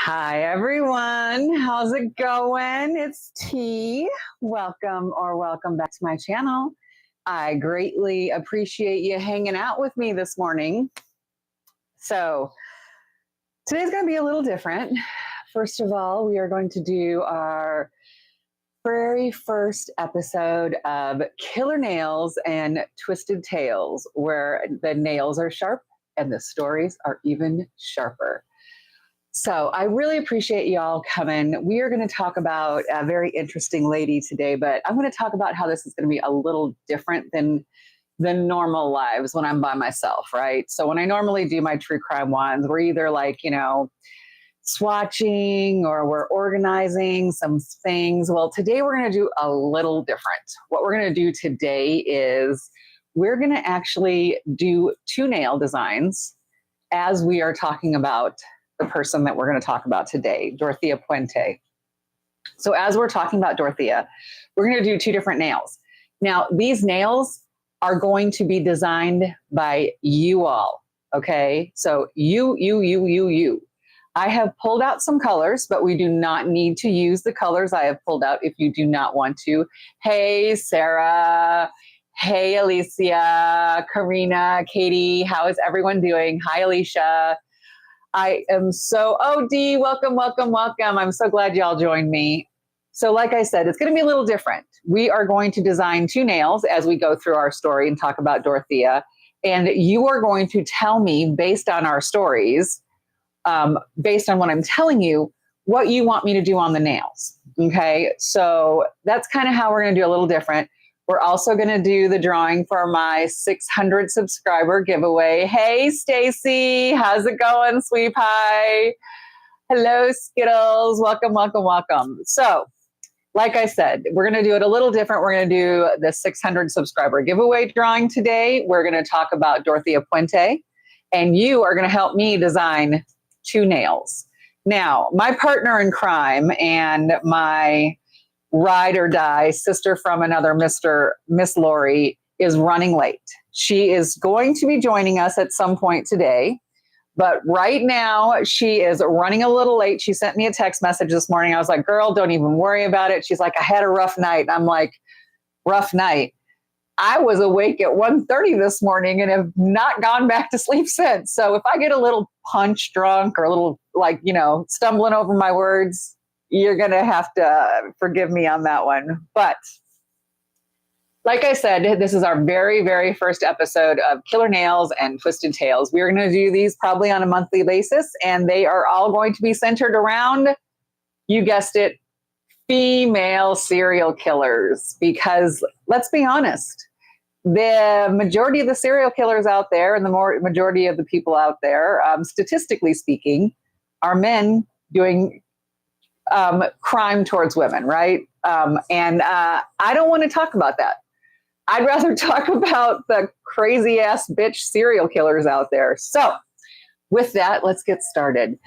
Hi, everyone. How's it going? It's T. Welcome back to my channel. I greatly appreciate you hanging out with me this morning. So today's going to be a little different. First of all, we are going to do our very first episode of Killer Nails and Twisted Tales, where the nails are sharp and the stories are even sharper. So I really appreciate y'all coming. We are going to talk about a very interesting lady today, but I'm going to talk about how this is going to be a little different than normal lives when I'm by myself, right? So when I normally do my true crime ones, we're either like, swatching or we're organizing some things. Well, today we're going to do a little different. What we're going to do today is we're going to actually do two nail designs as we are talking about the person that we're going to talk about today, Dorthea Punte. So as we're talking about Dorthea, we're going to do two different nails. Now, these nails are going to be designed by you all, okay? So you. I have pulled out some colors, but we do not need to use the colors I have pulled out if you do not want to. Hey, Sarah. Hey, Alicia, Karina, Katie, how is everyone doing? Hi, Alicia. I am Dee, welcome. I'm so glad y'all joined me. So like I said, it's going to be a little different. We are going to design two nails as we go through our story and talk about Dorthea. And you are going to tell me based on our stories, based on what I'm telling you, what you want me to do on the nails. Okay. So that's kind of how we're going to do a little different. We're also going to do the drawing for my 600 subscriber giveaway. Hey, Stacy, how's it going, sweet pie? Hello, Skittles. Welcome. So, like I said, we're going to do it a little different. We're going to do the 600 subscriber giveaway drawing today. We're going to talk about Dorthea Punte, and you are going to help me design two nails. Now, my partner in crime and my ride or die sister from another Miss Lori is running late. She is going to be joining us at some point today, but right now she is running a little late. She sent me a text message this morning. I was like, girl, don't even worry about it. She's like, I had a rough night. And I'm like, rough night. I was awake at 1:30 this morning and have not gone back to sleep since. So if I get a little punch drunk or a little stumbling over my words, you're going to have to forgive me on that one. But like I said, this is our very, very first episode of Killer Nails and Twisted Tales. We're going to do these probably on a monthly basis, and they are all going to be centered around, you guessed it, female serial killers. Because let's be honest, the majority of the serial killers out there and the majority of the people out there, statistically speaking, are men doing crime towards women, right? And I don't want to talk about that. I'd rather talk about the crazy ass bitch serial killers out there. So with that, let's get started.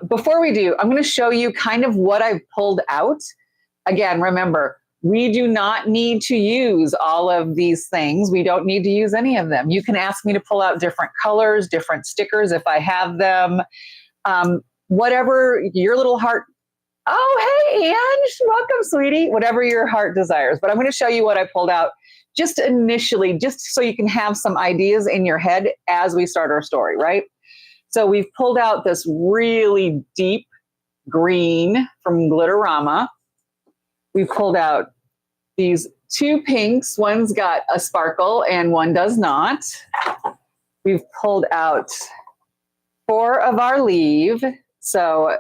Before we do, I'm going to show you kind of what I've pulled out. Again, remember, we do not need to use all of these things. We don't need to use any of them. You can ask me to pull out different colors, different stickers if I have them, whatever your little heart. Oh, hey, Ange, welcome, sweetie. Whatever your heart desires. But I'm going to show you what I pulled out just initially, just so you can have some ideas in your head as we start our story, right? So we've pulled out this really deep green from Glitterama. We've pulled out these two pinks. One's got a sparkle and one does not. We've pulled out 4 of our leaf. So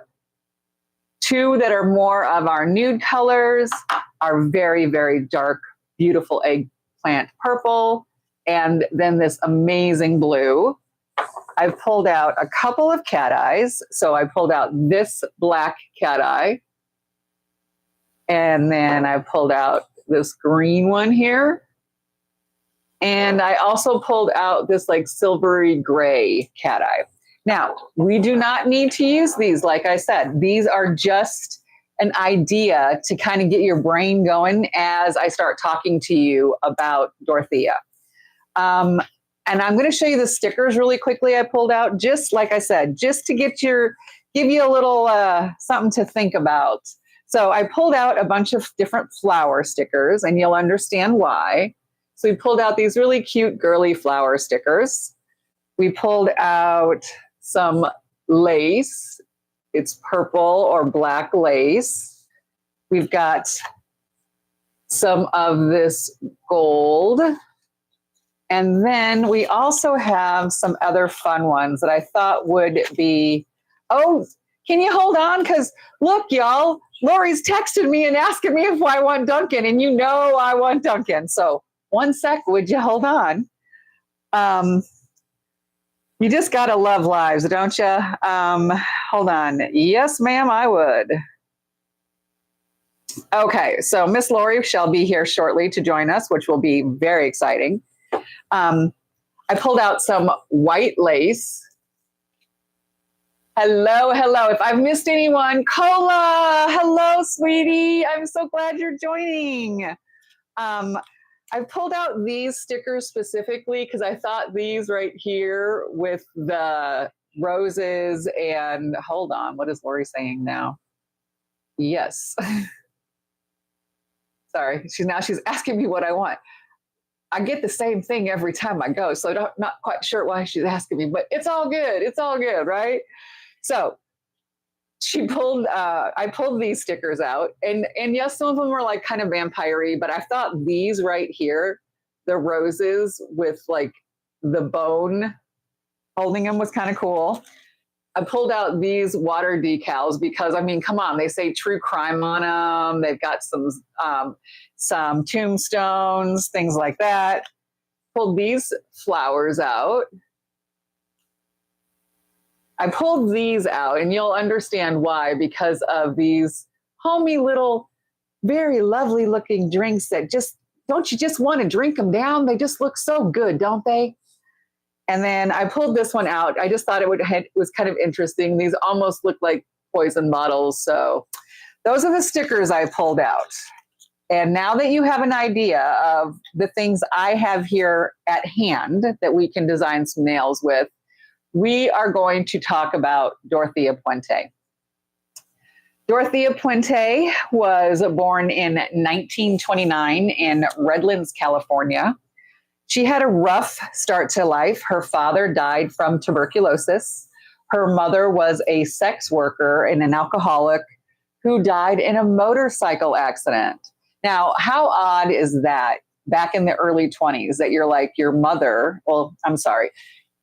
2 that are more of our nude colors, are very, very dark, beautiful eggplant purple, and then this amazing blue. I've pulled out a couple of cat eyes. So I pulled out this black cat eye, and then I pulled out this green one here. And I also pulled out this like silvery gray cat eye. Now, we do not need to use these. Like I said, these are just an idea to kind of get your brain going as I start talking to you about Dorthea. And I'm going to show you the stickers really quickly I pulled out, just like I said, just to get your give you a little something to think about. So I pulled out a bunch of different flower stickers, and you'll understand why. So we pulled out these really cute girly flower stickers. We pulled out some lace. It's purple or black lace. We've got some of this gold. And then we also have some other fun ones that I thought would be, oh, can you hold on? Because look, y'all, Lori's texted me and asking me if I want Duncan, and you know I want Duncan. So one sec, would you hold on? You just got to love lives, don't you? Hold on. Yes, ma'am, I would. Okay, so Miss Lori shall be here shortly to join us, which will be very exciting. I pulled out some white lace. Hello, hello. If I've missed anyone, Cola, hello, sweetie. I'm so glad you're joining. I pulled out these stickers specifically because I thought these right here with the roses and hold on, what is Lori saying now? Yes. Sorry, she's asking me what I want. I get the same thing every time I go, so I'm not quite sure why she's asking me, but it's all good. It's all good, right? So I pulled these stickers out, and yes, some of them were like kind of vampire-y, but I thought these right here, the roses with like the bone holding them was kind of cool. I pulled out these water decals because, I mean, come on, they say true crime on them. They've got some tombstones, things like that. Pulled these flowers out. I pulled these out, and you'll understand why, because of these homey little, very lovely looking drinks that don't you just want to drink them down? They just look so good, don't they? And then I pulled this one out. I just thought it was kind of interesting. These almost look like poison bottles. So those are the stickers I pulled out. And now that you have an idea of the things I have here at hand that we can design some nails with, we are going to talk about Dorthea Punte. Dorthea Punte was born in 1929 in Redlands, California. She had a rough start to life. Her father died from tuberculosis. Her mother was a sex worker and an alcoholic who died in a motorcycle accident. Now, how odd is that back in the early 20s that you're like your mother? Well, I'm sorry.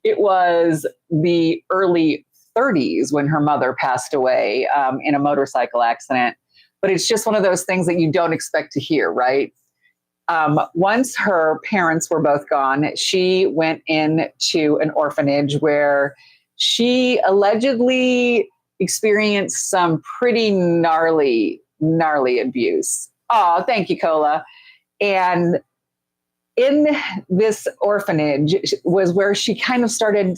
It was the early 30s when her mother passed away in a motorcycle accident. But it's just one of those things that you don't expect to hear, right? Once her parents were both gone, she went into an orphanage where she allegedly experienced some pretty gnarly abuse. Oh, thank you, Cola. And in this orphanage was where she kind of started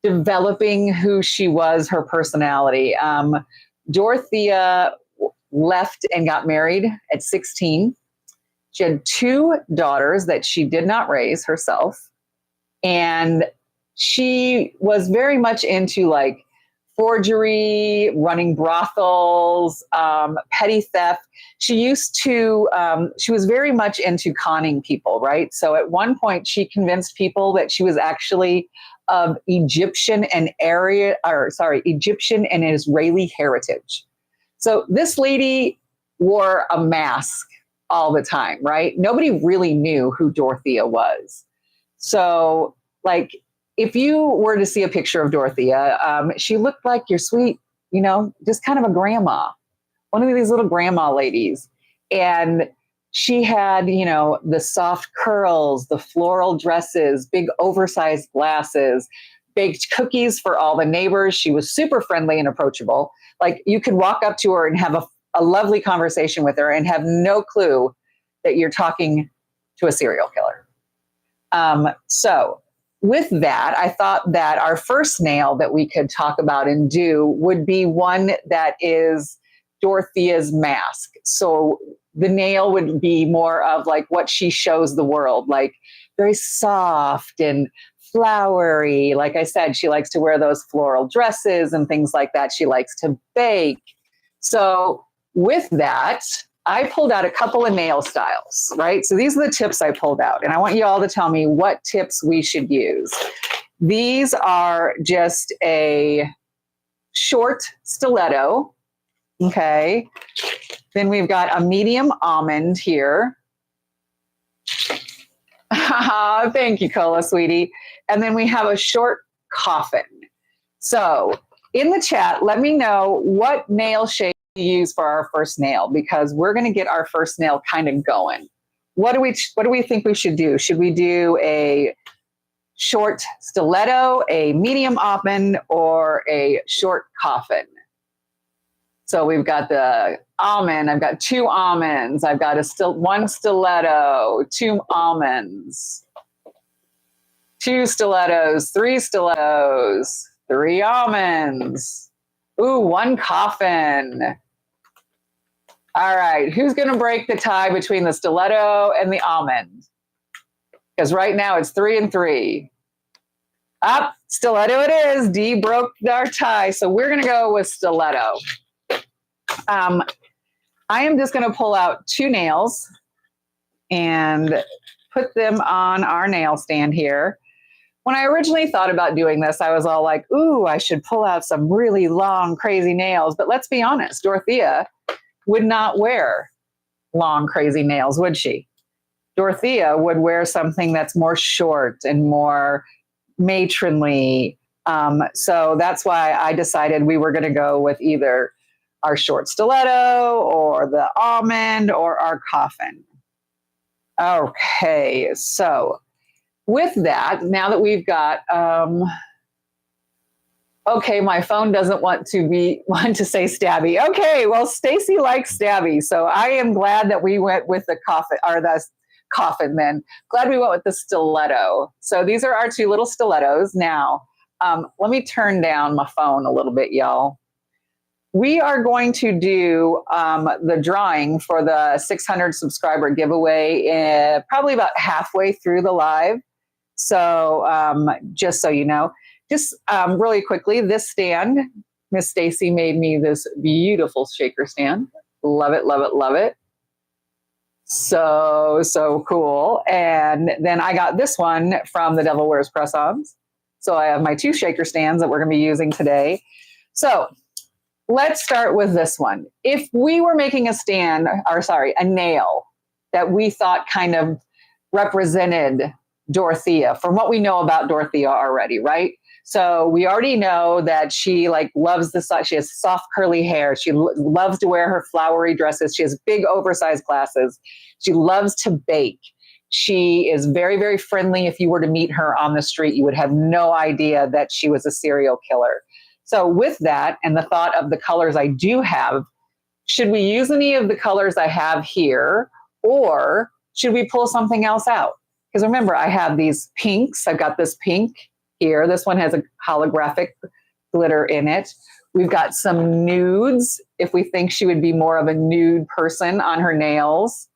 developing who she was, her personality. Dorthea left and got married at 16. She had 2 daughters that she did not raise herself. And she was very much into like forgery, running brothels, petty theft. She was very much into conning people, right? So at one point she convinced people that she was actually of Egyptian and Israeli heritage. So this lady wore a mask all the time, right? Nobody really knew who Dorthea was. So like, if you were to see a picture of Dorthea, she looked like your sweet, just kind of a grandma, one of these little grandma ladies. And she had, the soft curls, the floral dresses, big oversized glasses, baked cookies for all the neighbors. She was super friendly and approachable. Like you could walk up to her and have a lovely conversation with her and have no clue that you're talking to a serial killer. So with that, I thought that our first nail that we could talk about and do would be one that is Dorthea's mask. So the nail would be more of like what she shows the world, like very soft and flowery. Like I said, she likes to wear those floral dresses and things like that. She likes to bake. So with that, I pulled out a couple of nail styles, right? So these are the tips I pulled out. And I want you all to tell me what tips we should use. These are just a short stiletto. Okay. Then we've got a medium almond here. Thank you, Cola, sweetie. And then we have a short coffin. So in the chat, let me know what nail shape you use for our first nail, because we're going to get our first nail kind of going. What do we think we should do? Should we do a short stiletto, a medium almond, or a short coffin? So we've got the almond. I've got 2 almonds. I've got one stiletto, 2 almonds, 2 stilettos, 3 stilettos, 3 almonds. Ooh, 1 coffin. All right, who's going to break the tie between the stiletto and the almond? Because right now it's 3 and 3. Up, stiletto it is. Dee broke our tie, so we're going to go with stiletto. I am just going to pull out 2 nails and put them on our nail stand here. When I originally thought about doing this, I was all like, ooh, I should pull out some really long, crazy nails. But let's be honest, Dorthea would not wear long, crazy nails, would she? Dorthea would wear something that's more short and more matronly. So that's why I decided we were going to go with either our short stiletto or the almond or our coffin. Okay, so with that, now that we've got, okay, my phone doesn't want to say stabby. Okay, well, Stacy likes stabby, so I am glad that we went with the coffin then. Glad we went with the stiletto. So these are our 2 little stilettos. Now, let me turn down my phone a little bit, y'all. We are going to do the drawing for the 600 subscriber giveaway probably about halfway through the live. So just so you know, just really quickly, this stand, Miss Stacy made me this beautiful shaker stand. Love it, love it, love it. So cool. And then I got this one from the Devil Wears Press-Ons. So I have my 2 shaker stands that we're going to be using today. So let's start with this one. If we were making a nail that we thought kind of represented Dorthea, from what we know about Dorthea already, right? So we already know that she loves she has soft curly hair. She loves to wear her flowery dresses. She has big oversized glasses. She loves to bake. She is very, very friendly. If you were to meet her on the street, you would have no idea that she was a serial killer. So with that and the thought of the colors I do have, should we use any of the colors I have here, or should we pull something else out? Because remember, I have these pinks. I've got this pink here. This one has a holographic glitter in it. We've got some nudes, if we think she would be more of a nude person on her nails.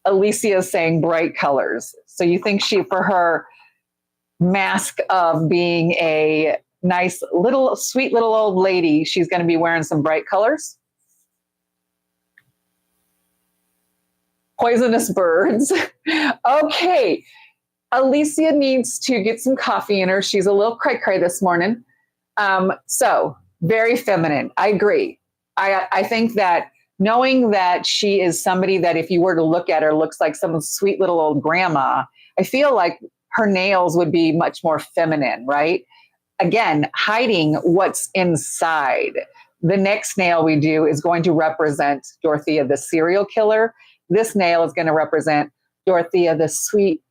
Alicia is saying bright colors. So you think for her mask of being a nice little sweet little old lady, she's going to be wearing some bright colors? Poisonous birds. Okay, Alicia needs to get some coffee in her. She's a little cray-cray this morning. So very feminine. I agree. I think that knowing that she is somebody that if you were to look at her looks like some sweet little old grandma, I feel like her nails would be much more feminine, right? Again, hiding what's inside. The next nail we do is going to represent Dorthea, the serial killer. This nail is going to represent Dorthea, the sweet,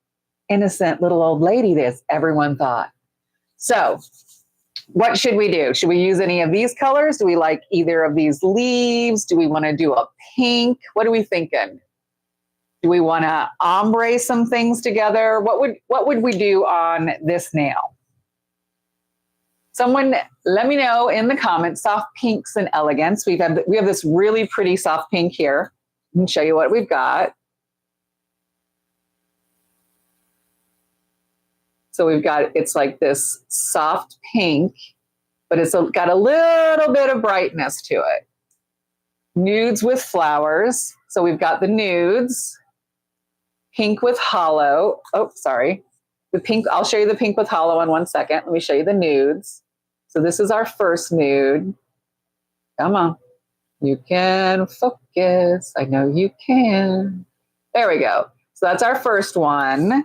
innocent little old lady that everyone thought. So what should we do? Should we use any of these colors? Do we like either of these leaves? Do we want to do a pink? What are we thinking? Do we want to ombre some things together? What would we do on this nail? Someone let me know in the comments. Soft pinks and elegance. We have this really pretty soft pink here. Let me show you what we've got. So we've got, it's like this soft pink, but it's got a little bit of brightness to it. Nudes with flowers. So we've got the nudes, pink with hollow. Oh, sorry. The pink, I'll show you the pink with hollow in 1 second. Let me show you the nudes. So this is our first nude. Come on. You can focus. I know you can. There we go. So that's our first one.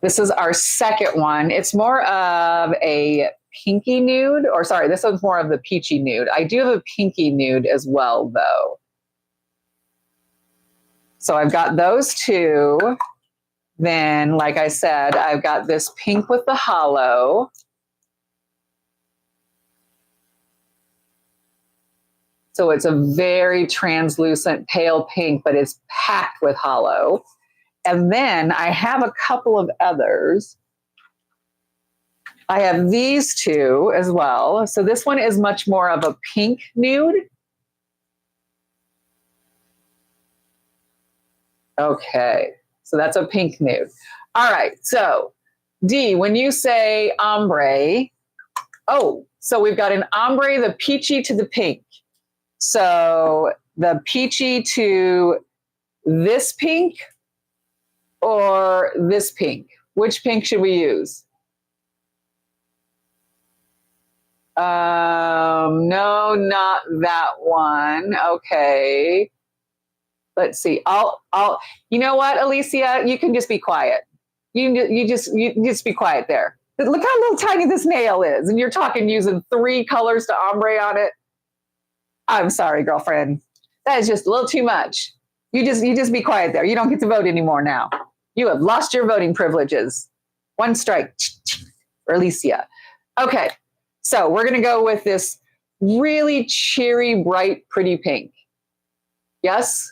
This is our second one. It's more of a pinky nude, or sorry, this one's more of the peachy nude. I do have a pinky nude as well, though. So I've got those two. Then, like I said, I've got this pink with the hollow. So it's a very translucent pale pink, but it's packed with hollow. And then I have a couple of others. I have these two as well. So this one is much more of a pink nude. Okay, so that's a pink nude. All right, so D, when you say ombre, oh, so we've got an ombre, the peachy to the pink. So the peachy to this pink or this pink? Which pink should we use? No, not that one. Okay. Let's see. You know what, Alicia, you can just be quiet. You just be quiet there. Look how little tiny this nail is. And you're talking using 3 colors to ombre on it. I'm sorry, girlfriend. That is just a little too much. You just be quiet there. You don't get to vote anymore now. You have lost your voting privileges. 1 strike for Alicia. Okay, so we're going to go with this really cheery, bright, pretty pink. Yes?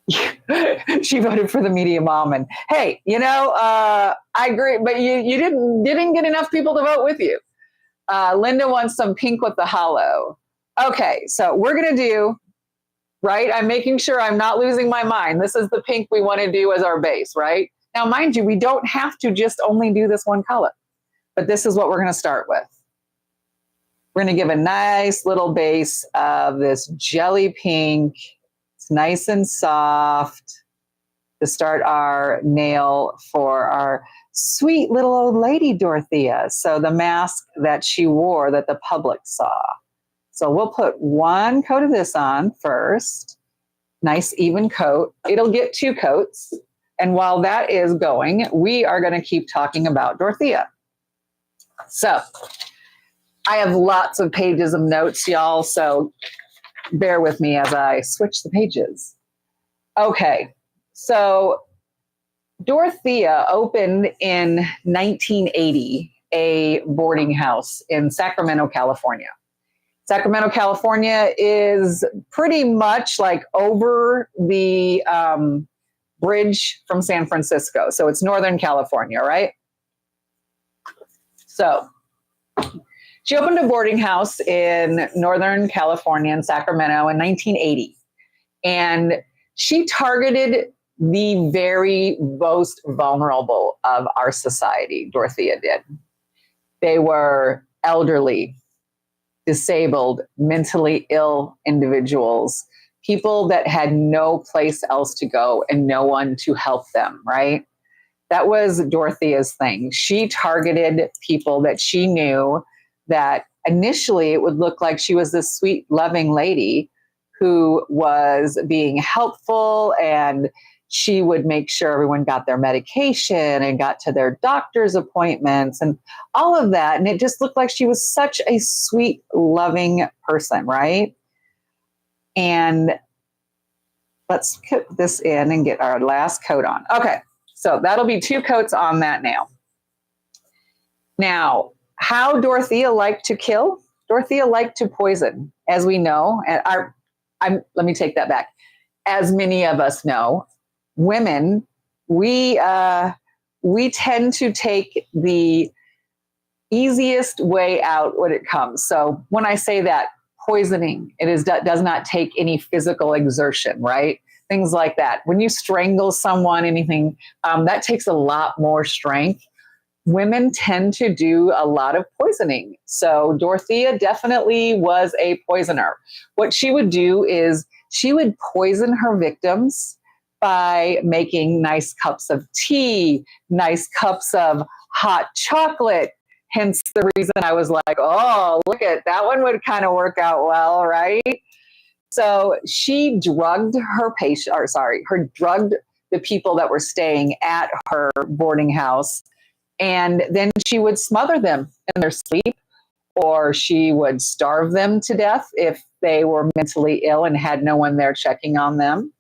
She voted for the medium almond. Hey, I agree, but you didn't get enough people to vote with you. Linda wants some pink with the hollow. Okay, so we're going to do, right? I'm making sure I'm not losing my mind. This is the pink we want to do as our base, right? Now, mind you, we don't have to just only do this one color, but this is what we're going to start with. We're going to give a nice little base of this jelly pink. It's nice and soft to start our nail for our sweet little old lady, Dorthea. So the mask that she wore that the public saw. So we'll put 1 coat of this on first. Nice even coat. It'll get 2 coats. And while that is going, we are going to keep talking about Dorthea. So I have lots of pages of notes, y'all. So bear with me as I switch the pages. Okay. So Dorthea opened in 1980 a boarding house in Sacramento, California. Sacramento, California is pretty much like over the bridge from San Francisco. So it's Northern California, right? So she opened a boarding house in Northern California in Sacramento in 1980. And she targeted the very most vulnerable of our society, Dorthea did. They were elderly, disabled, mentally ill individuals, people that had no place else to go and no one to help them, right? That was Dorthea's thing. She targeted people that she knew that initially it would look like she was this sweet, loving lady who was being helpful, and she would make sure everyone got their medication and got to their doctor's appointments and all of that. And it just looked like she was such a sweet, loving person, right? And let's put this in and get our last coat on. Okay, so that'll be 2 coats on that nail. Now, how Dorthea liked to kill? Dorthea liked to poison, as we know. And let me take that back. As many of us know, women, we tend to take the easiest way out when it comes. So when I say that, poisoning, does not take any physical exertion, right? things like that. When you strangle someone, anything, that takes a lot more strength. Women tend to do a lot of poisoning. So Dorthea definitely was a poisoner. What she would do is she would poison her victims by making nice cups of tea, nice cups of hot chocolate. Hence the reason I was like, oh, look at that one would kind of work out well, right? So she drugged her patient, or sorry, her drugged the people that were staying at her boarding house. And then she would smother them in their sleep, or she would starve them to death if they were mentally ill and had no one there checking on them.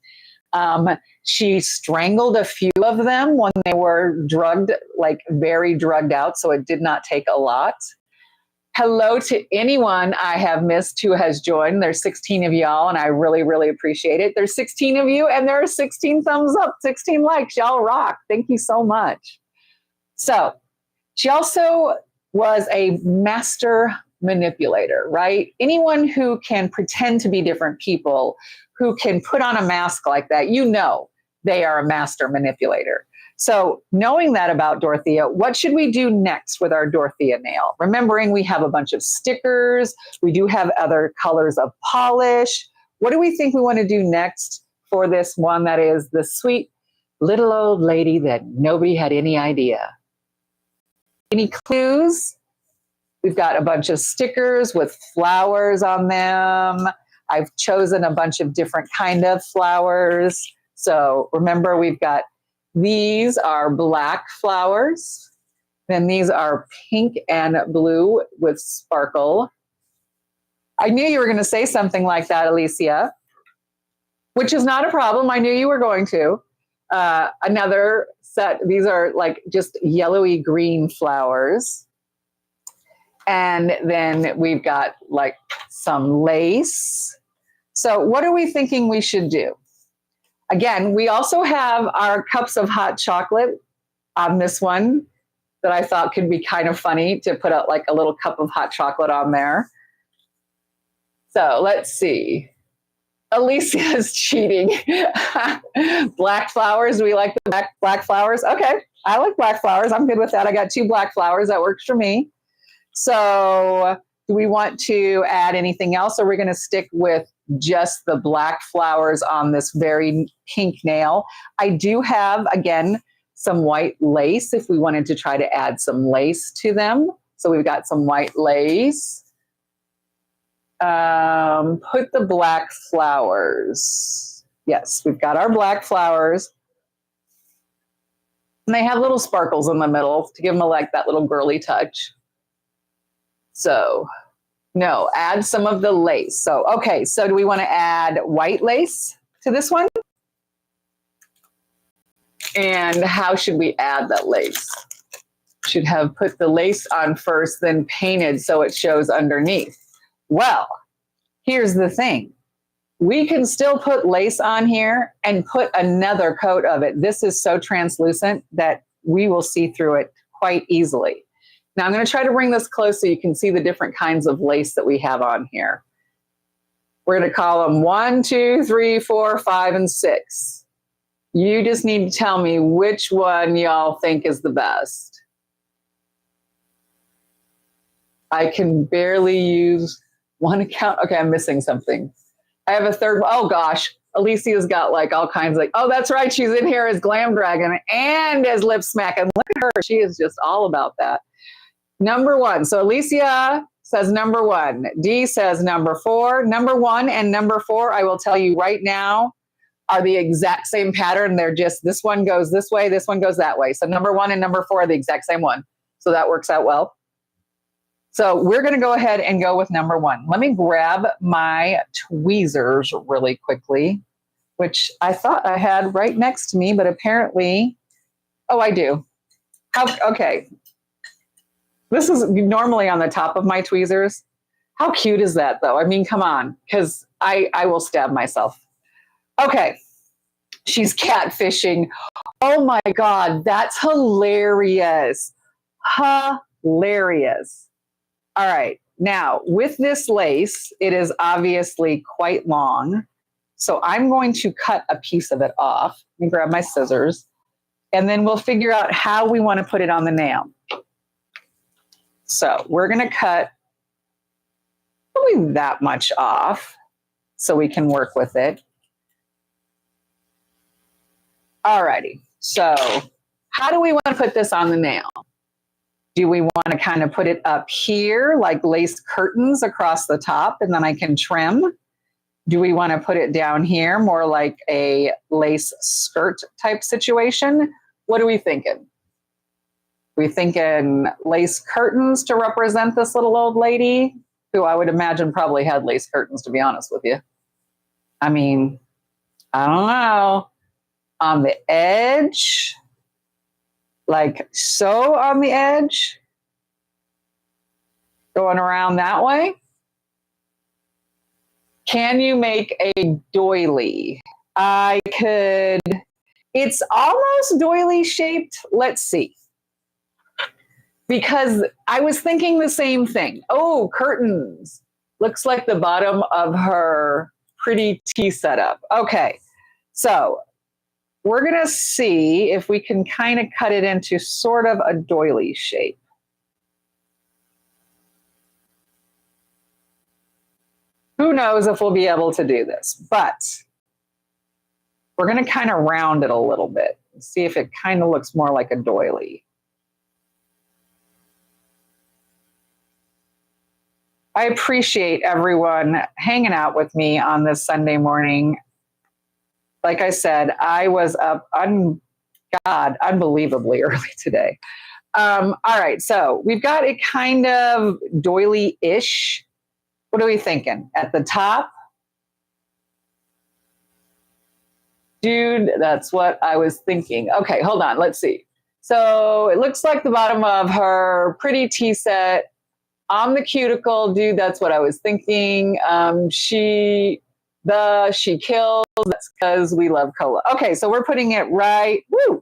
She strangled a few of them when they were drugged, like very drugged out, so it did not take a lot. Hello to anyone I have missed who has joined. There's 16 of y'all, and I really, really appreciate it. There's 16 of you, and there are 16 thumbs up, 16 likes. Y'all rock. Thank you so much. So she also was a master manipulator, right? Anyone who can pretend to be different people, who can put on a mask like that, you know they are a master manipulator. So knowing that about Dorthea, what should we do next with our Dorthea nail? Remembering we have a bunch of stickers, we do have other colors of polish. What do we think we want to do next for this one that is the sweet little old lady that nobody had any idea? Any clues? We've got a bunch of stickers with flowers on them. I've chosen a bunch of different kind of flowers. So remember, we've got these are black flowers. Then these are pink and blue with sparkle. I knew you were going to say something like that, Alicia, which is not a problem. I knew you were going to. Another set, these are like just yellowy green flowers. And then we've got like some lace. So what are we thinking we should do? Again, we also have our cups of hot chocolate on this one that I thought could be kind of funny to put out like a little cup of hot chocolate on there. So let's see. Alicia is cheating. Black flowers. Do we like the black flowers? Okay. I like black flowers. I'm good with that. I got 2 black flowers. That works for me. So do we want to add anything else? Or are we going to stick with just the black flowers on this very pink nail? I do have, again, some white lace if we wanted to try to add some lace to them. So we've got some white lace. Put the black flowers. Yes, we've got our black flowers. And they have little sparkles in the middle to give them like that little girly touch. So, no, add some of the lace. So, okay, so do we want to add white lace to this one? And how should we add that lace? Should have put the lace on first, then painted so it shows underneath. Well, here's the thing. We can still put lace on here and put another coat of it. This is so translucent that we will see through it quite easily. Now I'm going to try to bring this close so you can see the different kinds of lace that we have on here. We're going to call them 1, 2, 3, 4, 5, and 6. You just need to tell me which one y'all think is the best. I can barely use one account. Okay, I'm missing something. I have a third. Oh gosh, Alicia's got like all kinds of like, oh, that's right. She's in here as Glam Dragon and as Lip Smack. And look at her. She is just all about that. Number 1. So Alicia says number 1. Dee says number 4. Number 1 and number 4, I will tell you right now, are the exact same pattern. They're just, this one goes this way, this one goes that way. So number 1 and number 4 are the exact same one. So that works out well. So we're going to go ahead and go with number 1. Let me grab my tweezers really quickly, which I thought I had right next to me, but apparently, oh, I do. Okay. This is normally on the top of my tweezers. How cute is that, though? I mean, come on, because I will stab myself. Okay. She's catfishing. Oh, my God. That's hilarious. Hilarious. All right. Now, with this lace, it is obviously quite long. So I'm going to cut a piece of it off. Let me grab my scissors, and then we'll figure out how we want to put it on the nail. So we're going to cut probably that much off so we can work with it. Alrighty, so how do we want to put this on the nail? Do we want to kind of put it up here like lace curtains across the top and then I can trim? Do we want to put it down here more like a lace skirt type situation? What are we thinking? We thinking lace curtains to represent this little old lady who I would imagine probably had lace curtains, to be honest with you. I mean, I don't know. On the edge, like so on the edge, going around that way. Can you make a doily? I could, it's almost doily shaped. Let's see. Because I was thinking the same thing. Oh, curtains. Looks like the bottom of her pretty tea setup. Okay, so we're going to see if we can kind of cut it into sort of a doily shape. Who knows if we'll be able to do this, but we're going to kind of round it a little bit and see if it kind of looks more like a doily. I appreciate everyone hanging out with me on this Sunday morning. Like I said, I was up, unbelievably early today. All right, so we've got a kind of doily-ish. What are we thinking? At the top? Dude, that's what I was thinking. Okay, hold on, let's see. So it looks like the bottom of her pretty tea set on the cuticle. Dude, that's what I was thinking. She kills. That's because we love cola. Okay, so we're putting it right. Woo!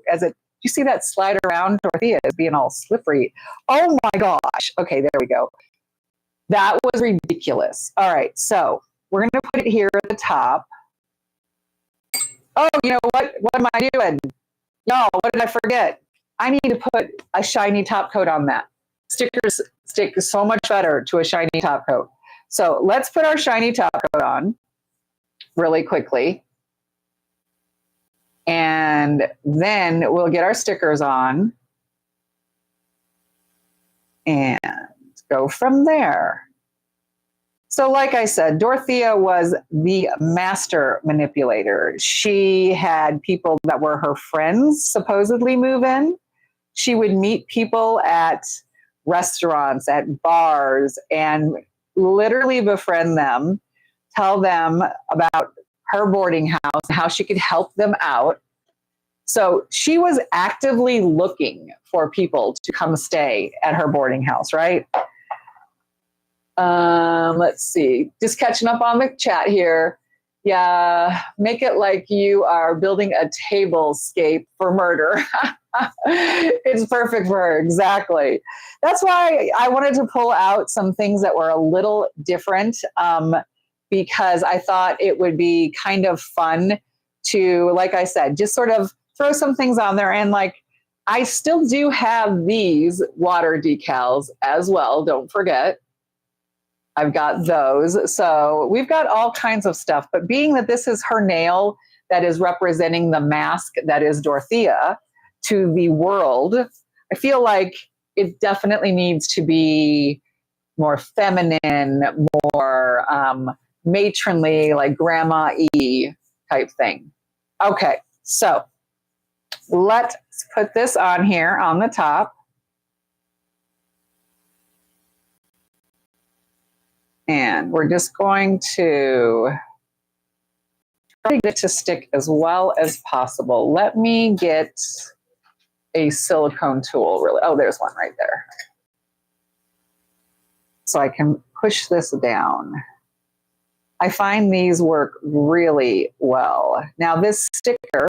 You see that slide around? Dorthea is being all slippery. Oh my gosh. Okay, there we go. That was ridiculous. All right, so we're going to put it here at the top. Oh, you know what? What am I doing? No, what did I forget? I need to put a shiny top coat on that. Stickers stick so much better to a shiny top coat. So let's put our shiny top coat on really quickly. And then we'll get our stickers on and go from there. So like I said, Dorthea was the master manipulator. She had people that were her friends supposedly move in. She would meet people at restaurants, at bars, and literally befriend them, tell them about her boarding house, how she could help them out. So she was actively looking for people to come stay at her boarding house, right? Let's see. Just catching up on the chat here. Yeah, make it like you are building a tablescape for murder. It's perfect for her, exactly. That's why I wanted to pull out some things that were a little different, because I thought it would be kind of fun to, like I said, just sort of throw some things on there. And like, I still do have these water decals as well, don't forget. I've got those. So we've got all kinds of stuff, but being that this is her nail that is representing the mask that is Dorthea to the world, I feel like it definitely needs to be more feminine, more matronly, like grandma-y type thing. Okay, so let's put this on here on the top. And we're just going to try to get it to stick as well as possible. Let me get a silicone tool. Really, oh, there's one right there. So I can push this down. I find these work really well. Now this sticker,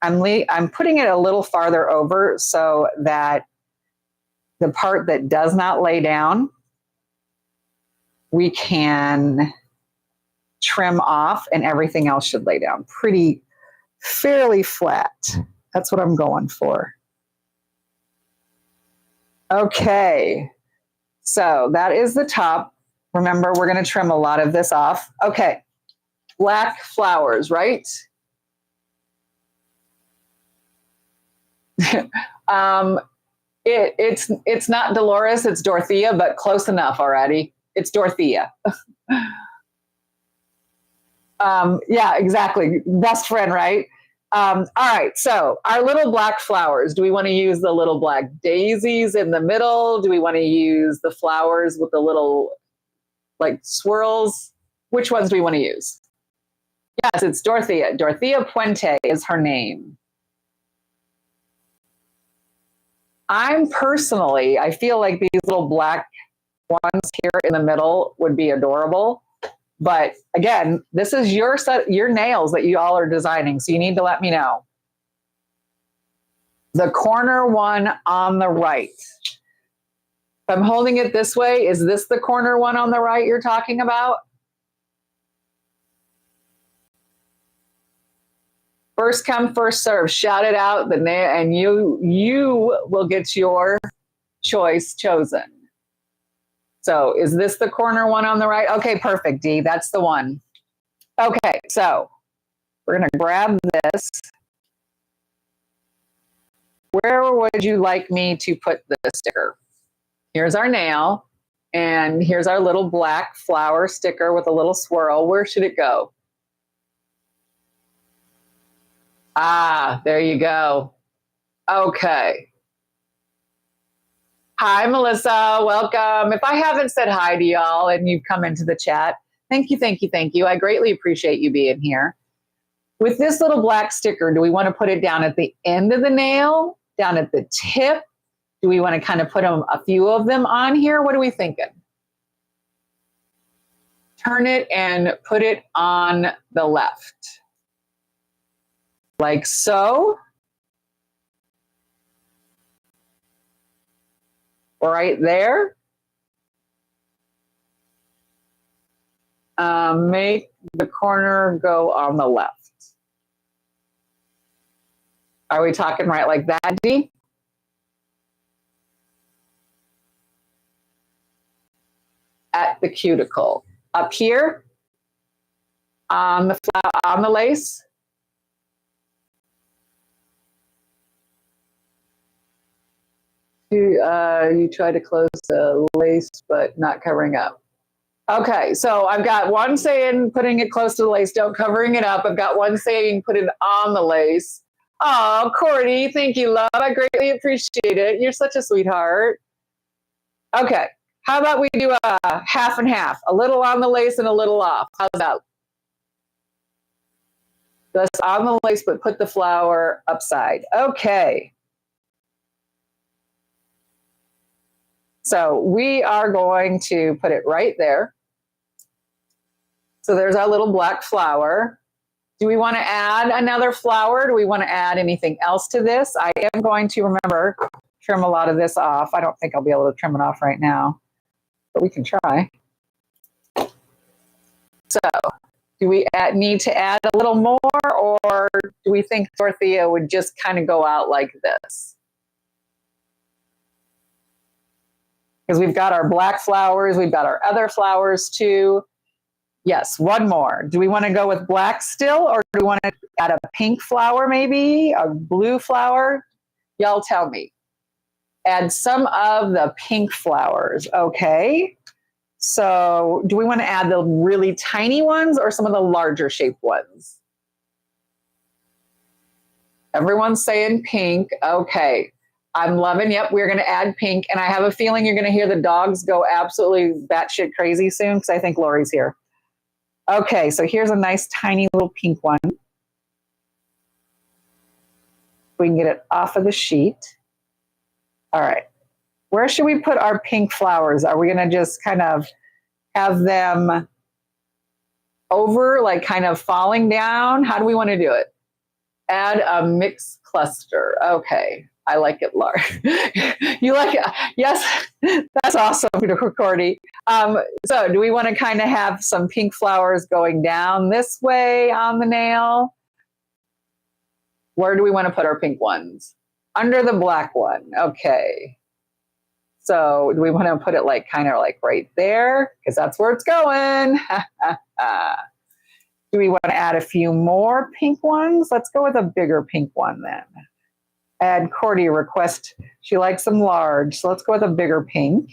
I'm putting it a little farther over so that the part that does not lay down, we can trim off, and everything else should lay down fairly flat. That's what I'm going for. Okay, so that is the top. Remember, we're going to trim a lot of this off. Okay, black flowers, right? It's not Dolores, it's Dorthea, but close enough already. It's Dorthea. Yeah, exactly. Best friend, right? All right, so our little black flowers, do we want to use the little black daisies in the middle? Do we want to use the flowers with the little like swirls? Which ones do we want to use? Yes, it's Dorthea. Dorthea Punte is her name. I feel like these little black ones here in the middle would be adorable. But again, this is your nails that you all are designing. So you need to let me know. The corner one on the right. If I'm holding it this way, is this the corner one on the right you're talking about? First come, first serve. Shout it out, and you will get your choice chosen. So is this the corner one on the right? Okay, perfect, Dee. That's the one. Okay, so we're going to grab this. Where would you like me to put the sticker? Here's our nail, and here's our little black flower sticker with a little swirl. Where should it go? Ah, there you go. Okay. Hi, Melissa. Welcome. If I haven't said hi to y'all and you've come into the chat, thank you, thank you, thank you. I greatly appreciate you being here. With this little black sticker, do we want to put it down at the end of the nail, down at the tip? Do we want to kind of put a few of them on here? What are we thinking? Turn it and put it on the left. Like so. Right there. Make the corner go on the left. Are we talking right like that, Dee? At the cuticle. Up here on the lace. You try to close the lace, but not covering up. Okay, so I've got one saying putting it close to the lace, don't covering it up. I've got one saying put it on the lace. Oh, Courtney, thank you, love. I greatly appreciate it. You're such a sweetheart. Okay, how about we do a half and half, a little on the lace and a little off. How's that? Just on the lace, but put the flower upside. Okay. So we are going to put it right there. So there's our little black flower. Do we want to add another flower? Do we want to add anything else to this? I am going to, remember, trim a lot of this off. I don't think I'll be able to trim it off right now, but we can try. So do we need to add a little more, or do we think Dorthea would just kind of go out like this? Because we've got our black flowers, we've got our other flowers too. Yes, one more. Do we want to go with black still, or do we want to add a pink flower maybe, a blue flower? Y'all tell me. Add some of the pink flowers, okay. So do we want to add the really tiny ones or some of the larger shaped ones? Everyone's saying pink, okay. I'm loving, yep, we're going to add pink. And I have a feeling you're going to hear the dogs go absolutely batshit crazy soon because I think Lori's here. Okay, so here's a nice tiny little pink one. We can get it off of the sheet. All right. Where should we put our pink flowers? Are we going to just kind of have them over, like kind of falling down? How do we want to do it? Add a mixed cluster. Okay. I like it large. You like, yes, that's awesome, Cordy. So do we want to kind of have some pink flowers going down this way on the nail? Where do we want to put our pink ones? Under the black one. Okay. So do we want to put it like kind of like right there? Because that's where it's going. Do we want to add a few more pink ones? Let's go with a bigger pink one then. Add Cordy request. She likes them large. So let's go with a bigger pink.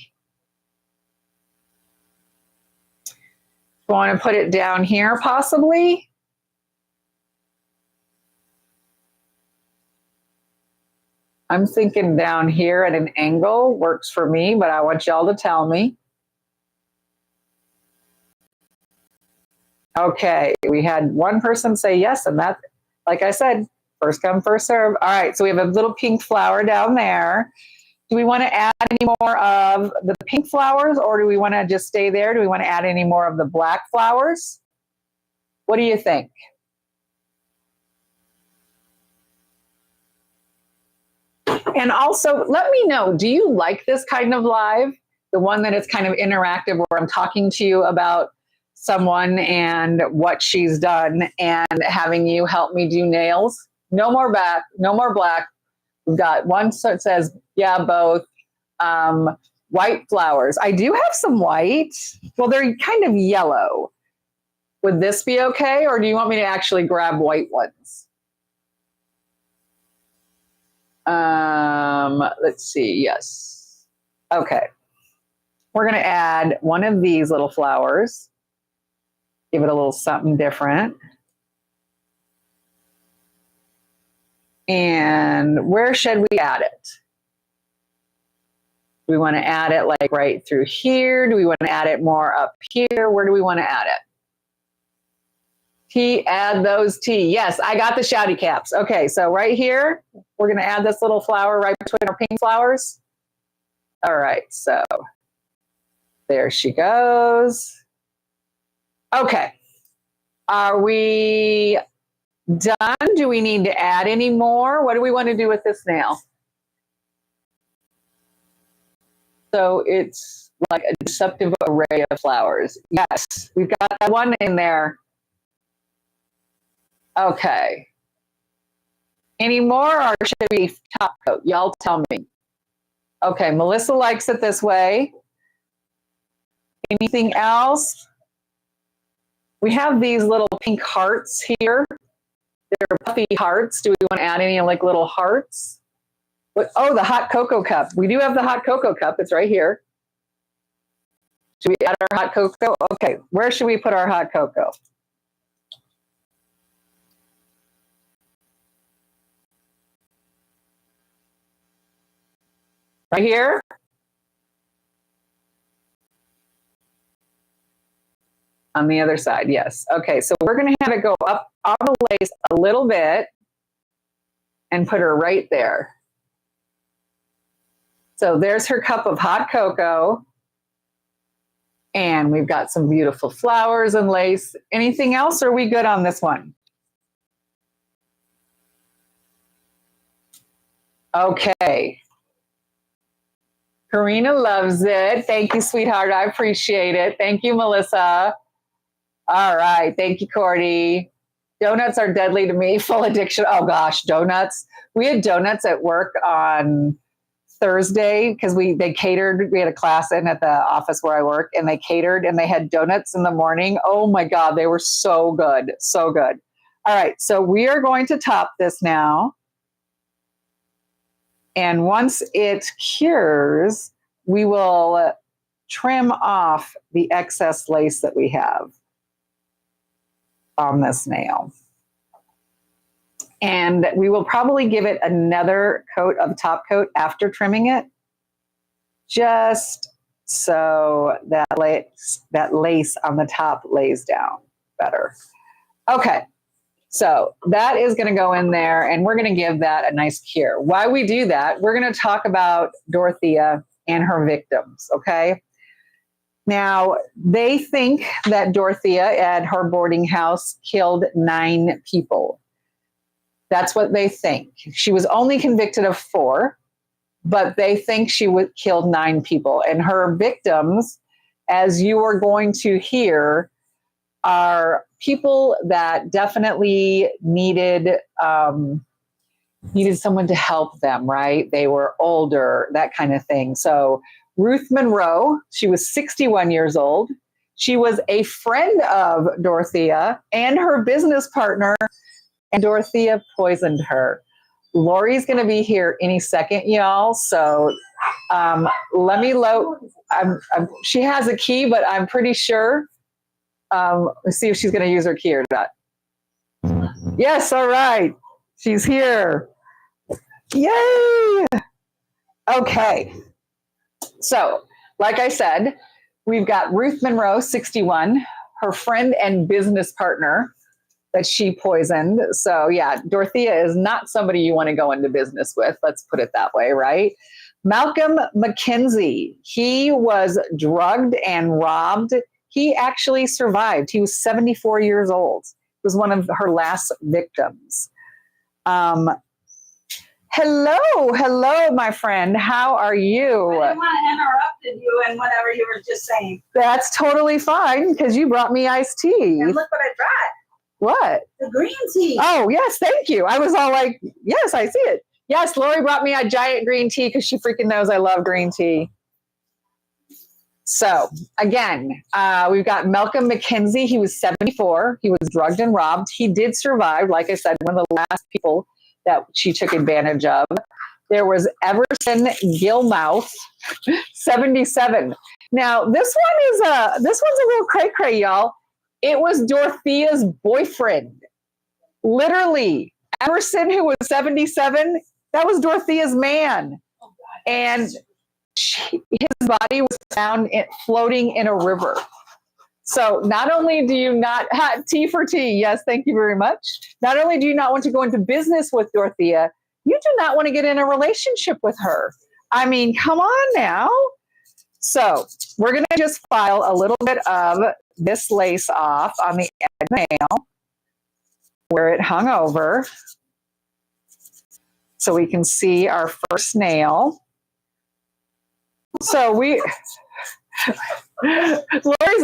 Want to put it down here possibly? I'm thinking down here at an angle works for me, but I want y'all to tell me. Okay, we had one person say yes, and that, like I said, first come, first serve. All right, so we have a little pink flower down there. Do we want to add any more of the pink flowers, or do we want to just stay there? Do we want to add any more of the black flowers? What do you think? And also, let me know, do you like this kind of live? The one that is kind of interactive where I'm talking to you about someone and what she's done and having you help me do nails? No more back, no more black. We've got one that says, yeah, both. White flowers. I do have some white. Well, they're kind of yellow. Would this be okay? Or do you want me to actually grab white ones? Let's see. Yes. Okay. We're going to add one of these little flowers. Give it a little something different. And where should we add it? Do we want to add it like right through here? Do we want to add it more up here? Where do we want to add it? T, add those T. Yes, I got the shouty caps. Okay, so right here, we're going to add this little flower right between our pink flowers. All right, so there she goes. Okay, are we done? Do we need to add any more? What do we want to do with this nail? So it's like a deceptive array of flowers. Yes, we've got that one in there. Okay. Any more, or should we top coat? Y'all tell me. Okay, Melissa likes it this way. Anything else? We have these little pink hearts here. They're puffy hearts. Do we want to add any like little hearts? Oh, the hot cocoa cup. We do have the hot cocoa cup. It's right here. Should we add our hot cocoa? Okay, where should we put our hot cocoa? Right here? On the other side, yes. Okay, so we're going to have it go up on the lace a little bit and put her right there. So there's her cup of hot cocoa. And we've got some beautiful flowers and lace. Anything else, or are we good on this one? Okay. Karina loves it. Thank you, sweetheart. I appreciate it. Thank you, Melissa. All right. Thank you, Cordy. Donuts are deadly to me. Full addiction. Oh, gosh, donuts. We had donuts at work on Thursday because they catered. We had a class in at the office where I work, and they catered, and they had donuts in the morning. Oh, my God. They were so good. So good. All right. So we are going to top this now. And once it cures, we will trim off the excess lace that we have on this nail. And we will probably give it another coat of top coat after trimming it, just so that lace on the top lays down better. Okay. So that is going to go in there, and we're going to give that a nice cure. While we do that, we're going to talk about Dorthea and her victims, okay? Now, they think that Dorthea at her boarding house killed 9 people. That's what they think. She was only convicted of 4. but they think she killed 9 people. And her victims, as you are going to hear, are people that definitely needed someone to help them, right? They were older, that kind of thing. So Ruth Monroe, she was 61 years old. She was a friend of Dorthea and her business partner, and Dorthea poisoned her. Lori's going to be here any second, y'all. So let me load. She has a key, but I'm pretty sure. Let's see if she's going to use her key or not. Yes, all right. She's here. Yay! Okay. So, like I said, we've got Ruth Monroe, 61, her friend and business partner that she poisoned. So, yeah, Dorthea is not somebody you want to go into business with. Let's put it that way, right? Malcolm McKenzie, he was drugged and robbed. He actually survived. He was 74 years old. He was one of her last victims. Hello, my friend. How are you? I didn't want to interrupt you and whatever you were just saying. That's totally fine because you brought me iced tea. And look what I brought. What? The green tea. Oh, yes, thank you. I was all like, yes, I see it. Yes, Lori brought me a giant green tea because she freaking knows I love green tea. So, again, we've got Malcolm McKenzie. He was 74. He was drugged and robbed. He did survive. Like I said, one of the last people that she took advantage of. There was Everson Gilmouth, 77. Now, this one's a little cray-cray, y'all. It was Dorthea's boyfriend. Literally, Everson, who was 77, that was Dorthea's man. And his body was found floating in a river. So not only do you not have tea for tea, yes, thank you very much. Not only do you not want to go into business with Dorthea, you do not want to get in a relationship with her. I mean, come on now. So we're going to just file a little bit of this lace off on the edge of the nail where it hung over so we can see our first nail. So Lori's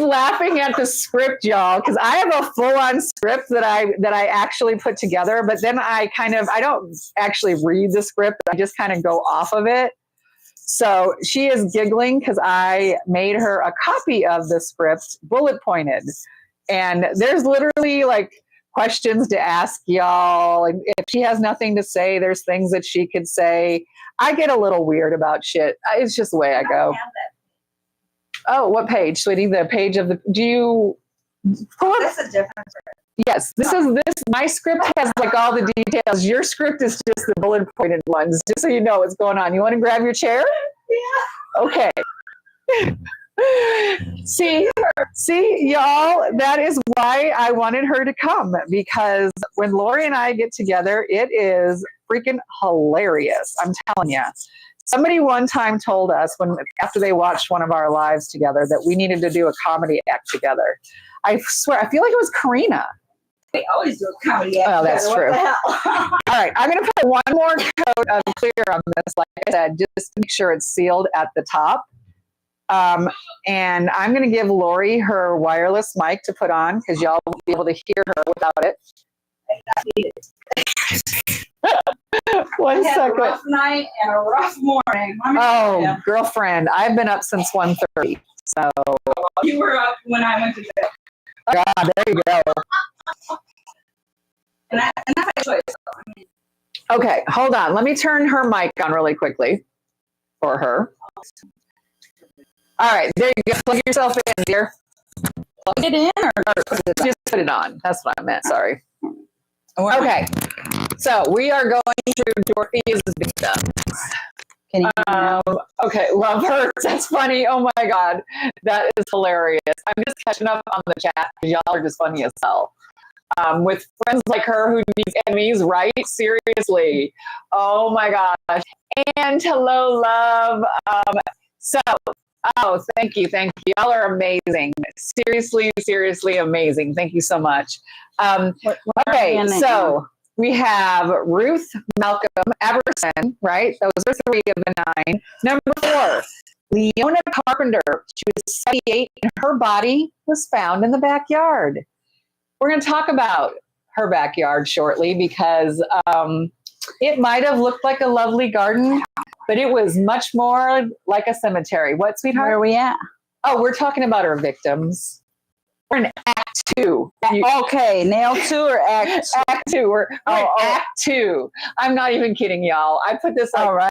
laughing at the script, y'all, because I have a full-on script that I actually put together, but then I don't actually read the script. I just kind of go off of it. So she is giggling because I made her a copy of the script, bullet pointed. And there's literally like questions to ask y'all. And if she has nothing to say, there's things that she could say. I get a little weird about shit. It's just the way I go. Oh, what page, sweetie? The page of the. Do you pull up? That's a different script. Yes, my script has like all the details. Your script is just the bullet pointed ones, just so you know what's going on. You want to grab your chair? Yeah. Okay. See, y'all, that is why I wanted her to come, because when Lori and I get together, it is freaking hilarious. I'm telling you. Somebody one time told us after they watched one of our lives together that we needed to do a comedy act together. I swear, I feel like it was Karina. They always do a comedy act. Oh, that's together. true. What the hell? All right, I'm going to put one more coat of clear on this, like I said, just to make sure it's sealed at the top. And I'm going to give Lori her wireless mic to put on because y'all won't be able to hear her without it. One I had second. a rough night and a rough morning. Oh, girlfriend, I've been up since 1:30. So you were up when I went to bed. God, there you go. And that's my choice. Okay, hold on. Let me turn her mic on really quickly for her. All right, there you go. Plug yourself in, dear. Plug it in or just put it on. That's what I meant. Sorry. Okay, so we are going through Dorthea's victims. Can you okay, love hurts. That's funny. Oh my God, that is hilarious. I'm just catching up on the chat because y'all are just funny as hell. With friends like her who need enemies, right? Seriously. Oh my gosh. And hello, love. Oh, thank you. Y'all are amazing. Seriously amazing. Thank you so much. Okay, so We have Ruth, Malcolm, Everson, right? Those are 3 of the 9. Number 4, Leona Carpenter. She was 78 and her body was found in the backyard. We're going to talk about her backyard shortly because it might have looked like a lovely garden, but it was much more like a cemetery. What, sweetheart? Where are we at? Oh, we're talking about our victims. We're in Act 2. Okay, nail 2 or act? Act 2. We're in Act 2. I'm not even kidding, y'all. I put this All right.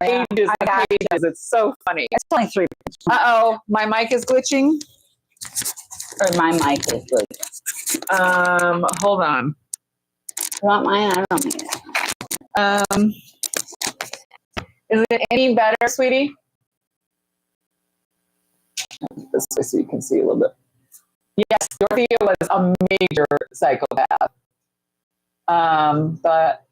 pages and pages. It's so funny. It's only 3. Uh-oh, my mic is glitching. Or my mic is good. Hold on. You want mine? I don't need it. Is it any better, sweetie? This way so you can see a little bit. Yes, Dorthea was a major psychopath. But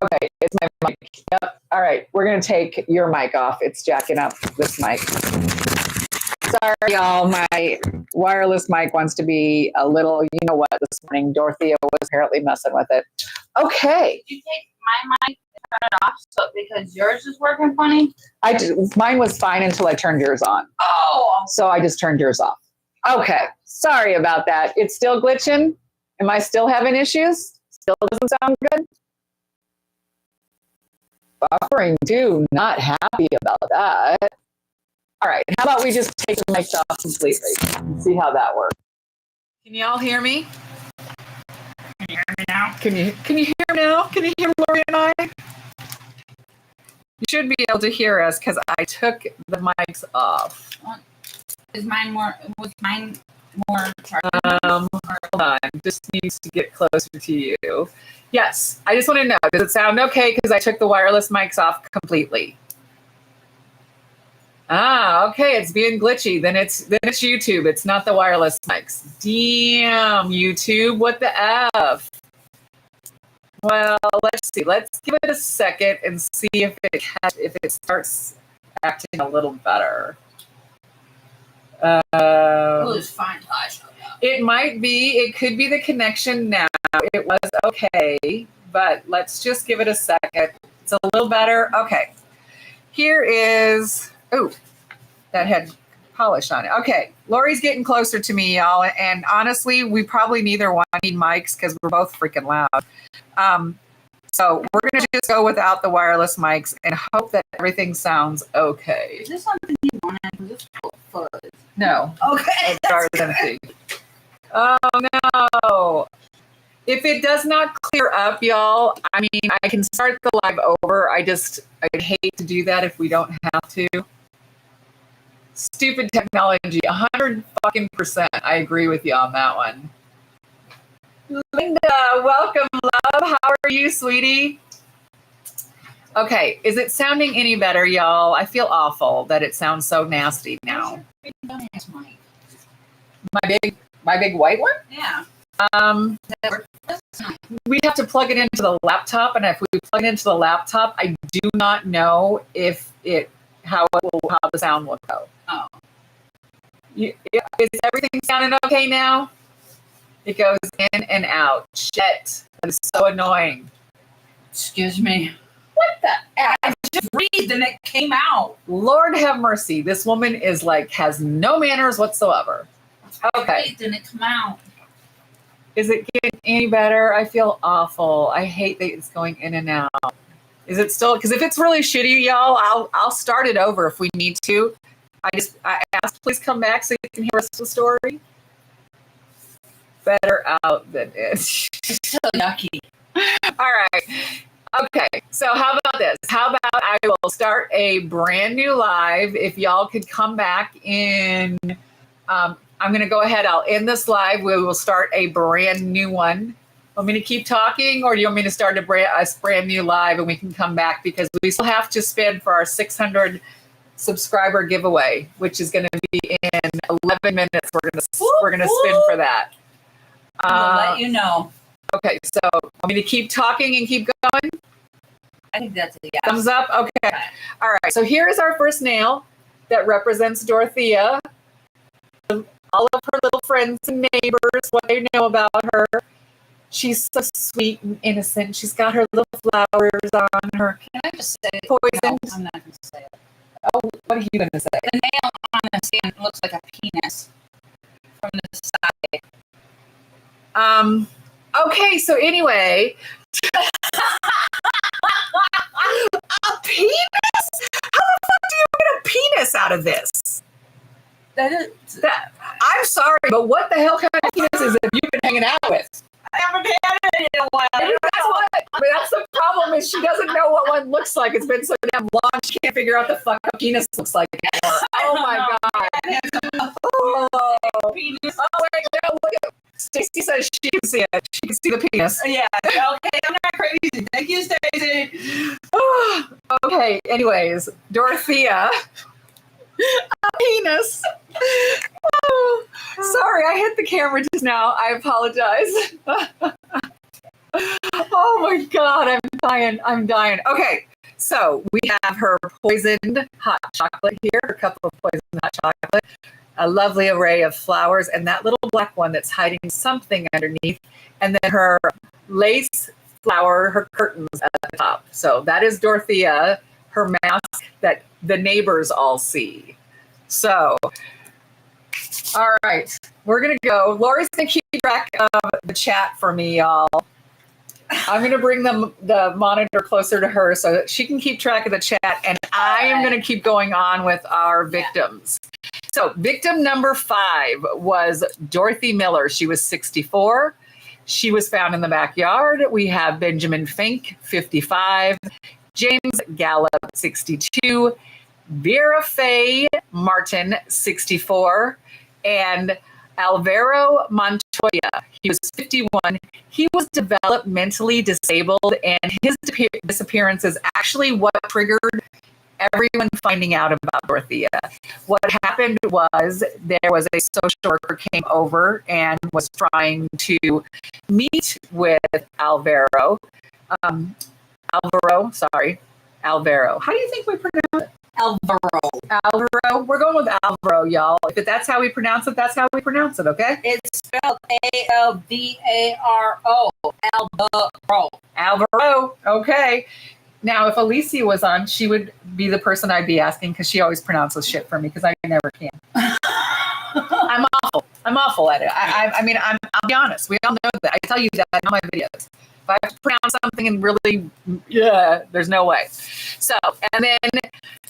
okay, it's my mic. Yep. All right, we're gonna take your mic off. It's jacking up this mic. Sorry, y'all. My wireless mic wants to be a little, you know what, this morning. Dorthea was apparently messing with it. Okay. Did you take my mic and turn it off because yours is working funny? Mine was fine until I turned yours on. Oh! So I just turned yours off. Okay. Sorry about that. It's still glitching. Am I still having issues? Still doesn't sound good? Buffering too. Not happy about that. All right. How about we just take the mics off completely and see how that works? Can y'all hear me? Can you hear me now? Can you hear me now? Can you hear Lori and I? You should be able to hear us because I took the mics off. Was mine more? Hold on. Just needs to get closer to you. Yes. I just want to know, does it sound okay? Because I took the wireless mics off completely. Ah, okay. It's being glitchy. Then it's YouTube. It's not the wireless mics. Damn, YouTube. What the F? Well, let's see. Let's give it a second and see if it starts acting a little better. It was fine till I showed up. It might be. It could be the connection now. It was okay, but let's just give it a second. It's a little better. Okay. Here is. Oh, that had polish on it. Okay. Lori's getting closer to me, y'all. And honestly, we probably neither one need mics because we're both freaking loud. So we're going to just go without the wireless mics and hope that everything sounds okay. Is this something you wanted? Because it's full of fuzz. No. Okay. It's ours empty. Oh, no. If it does not clear up, y'all, I mean, I can start the live over. I'd hate to do that if we don't have to. Stupid technology, 100%. I agree with you on that one. Linda, welcome, love. How are you, sweetie? Okay, is it sounding any better, y'all? I feel awful that it sounds so nasty now. My big white one? Yeah. We have to plug it into the laptop, and if we plug it into the laptop, I do not know how the sound will go. Oh. Is everything sounding okay now? It goes in and out. Shit. That is so annoying. Excuse me. What the F? I just breathed and it came out. Lord have mercy. This woman is has no manners whatsoever. Okay. I breathed and it came out. Is it getting any better? I feel awful. I hate that it's going in and out. Is it still? Because if it's really shitty, y'all, I'll start it over if we need to. I asked, please come back so you can hear us the story. Better out than in. It's so yucky. All right. Okay. So how about this? How about I will start a brand new live. If y'all could come back in, I'm going to go ahead. I'll end this live. We will start a brand new one. Want me to keep talking, or do you want me to start a brand new live and we can come back because we still have to spin for our 600 subscriber giveaway, which is going to be in 11 minutes. We're going to spin for that. I'll let you know. Okay, so want me to keep talking and keep going? I think that's a yes. Thumbs up? Okay. All right, so here's our first nail that represents Dorthea. All of her little friends and neighbors, what they know about her. She's so sweet and innocent. She's got her little flowers on her. Can I just say it? Poison. No, I'm not going to say it. Oh, what are you going to say? The nail on the stand looks like a penis from the side. Okay, so anyway. A penis? How the fuck do you get a penis out of this? I'm sorry, but what the hell kind of penis is it you've been hanging out with? I haven't had it in a while. That's the problem is she doesn't know what one looks like. It's been so damn long, she can't figure out the fuck a penis looks like anymore. Oh my god. Oh, Penis. wait, no, look at Stacy says she can see it. She can see the penis. Yeah. Okay, I'm not crazy. Thank you, Stacey. Okay, anyways, Dorthea. A penis. Oh, sorry, I hit the camera just now. I apologize. Oh my god, I'm dying. Okay, so we have her poisoned hot chocolate here, a cup of poisoned hot chocolate, a lovely array of flowers, and that little black one that's hiding something underneath, and then her lace flower, her curtains at the top. So that is Dorthea, her mask that the neighbors all see. So, all right, we're gonna go. Lori's gonna keep track of the chat for me, y'all. I'm gonna bring the monitor closer to her so that she can keep track of the chat, and I am gonna keep going on with our victims. So, victim number 5 was Dorothy Miller. She was 64. She was found in the backyard. We have Benjamin Fink, 55. James Gallup, 62, Vera Faye Martin, 64, and Alvaro Montoya. He was 51. He was developmentally disabled, and his disappearance is actually what triggered everyone finding out about Dorthea. What happened was there was a social worker came over and was trying to meet with Alvaro. Alvaro. How do you think we pronounce it? Alvaro. We're going with Alvaro, y'all. If that's how we pronounce it, that's how we pronounce it, okay? It's spelled Alvaro. Alvaro. Okay. Now, if Alicia was on, she would be the person I'd be asking because she always pronounces shit for me because I never can. I'm awful at it. I mean, I'll be honest. We all know that. I tell you that in all my videos. If I pronounce something and really, there's no way. So, and then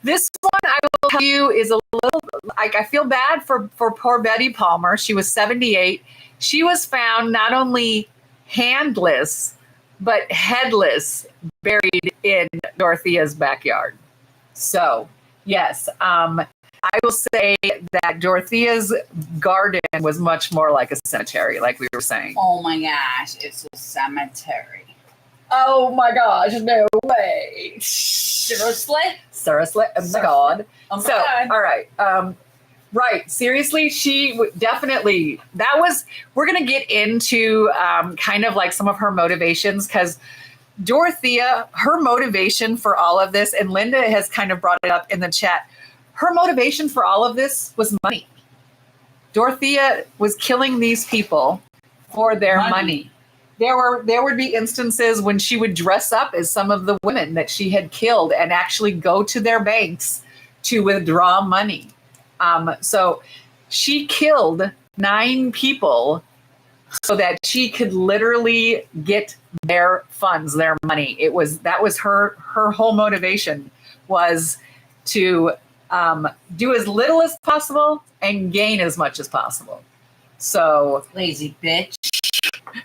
this one I will tell you is a little, like, I feel bad for poor Betty Palmer. She was 78. She was found not only handless, but headless, buried in Dorthea's backyard. So, yes, I will say that Dorthea's garden was much more like a cemetery, like we were saying. Oh my gosh, it's a cemetery. Oh my gosh, no way. Seriously? Seriously? Oh my God. Oh my So, God. all right. Right. Seriously, she definitely, we're going to get into kind of like some of her motivations because Dorthea, her motivation for all of this, and Linda has kind of brought it up in the chat, her motivation for all of this was money. Dorthea was killing these people for their money. There would be instances when she would dress up as some of the women that she had killed and actually go to their banks to withdraw money. So she killed 9 people so that she could literally get their funds, their money. That was her whole motivation was to do as little as possible and gain as much as possible. So Lazy bitch.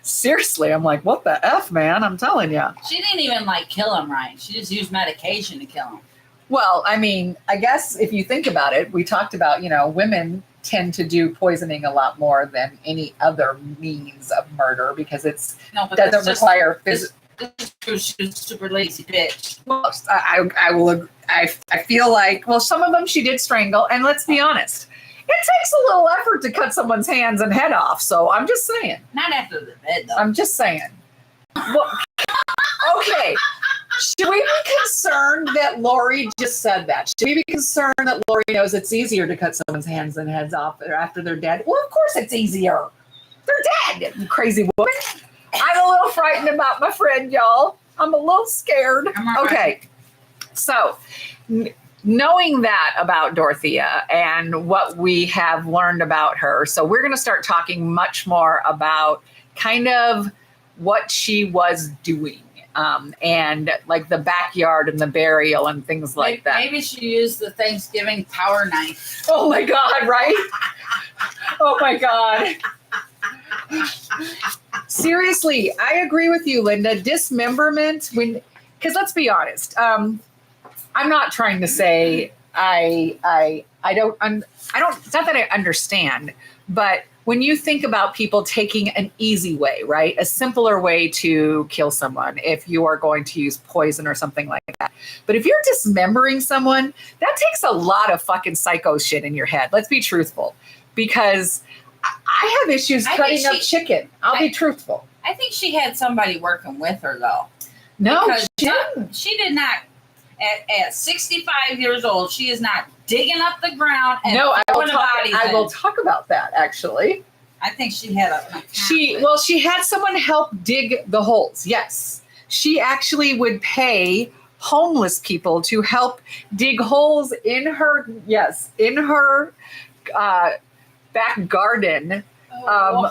seriously, I'm like, what the F, man? I'm telling you. She didn't even kill him right. She just used medication to kill him. Well, I mean, I guess if you think about it, we talked about, women tend to do poisoning a lot more than any other means of murder because it doesn't require physical. She's a super lazy bitch. Well, I feel like, well, some of them she did strangle, and let's be honest, it takes a little effort to cut someone's hands and head off. So I'm just saying. Not after the bed, though. I'm just saying. Well, okay. Should we be concerned that Lori just said that? Should we be concerned that Lori knows it's easier to cut someone's hands and heads off after they're dead? Well, of course it's easier. They're dead, you crazy woman. I'm a little frightened about my friend, y'all. I'm a little scared. I'm all Okay. right. So, knowing that about Dorthea and what we have learned about her, so we're going to start talking much more about kind of what she was doing. And like the backyard and the burial and things like that. Maybe she used the Thanksgiving power knife. Oh my God, right? Oh my God. Seriously, I agree with you, Linda. Dismemberment, because let's be honest, I'm not trying to say I don't, it's not that I understand, but when you think about people taking an easy way, right? A simpler way to kill someone if you are going to use poison or something like that. But if you're dismembering someone, that takes a lot of fucking psycho shit in your head. Let's be truthful. Because I have issues cutting up chicken. I'll be truthful. I think she had somebody working with her, though. No, Because she didn't. she did not, at 65 years old, she is not digging up the ground and No, I throwing bodies will in. talk about that actually. I think she had She had someone help dig the holes. Yes. She actually would pay homeless people to help dig holes in her back garden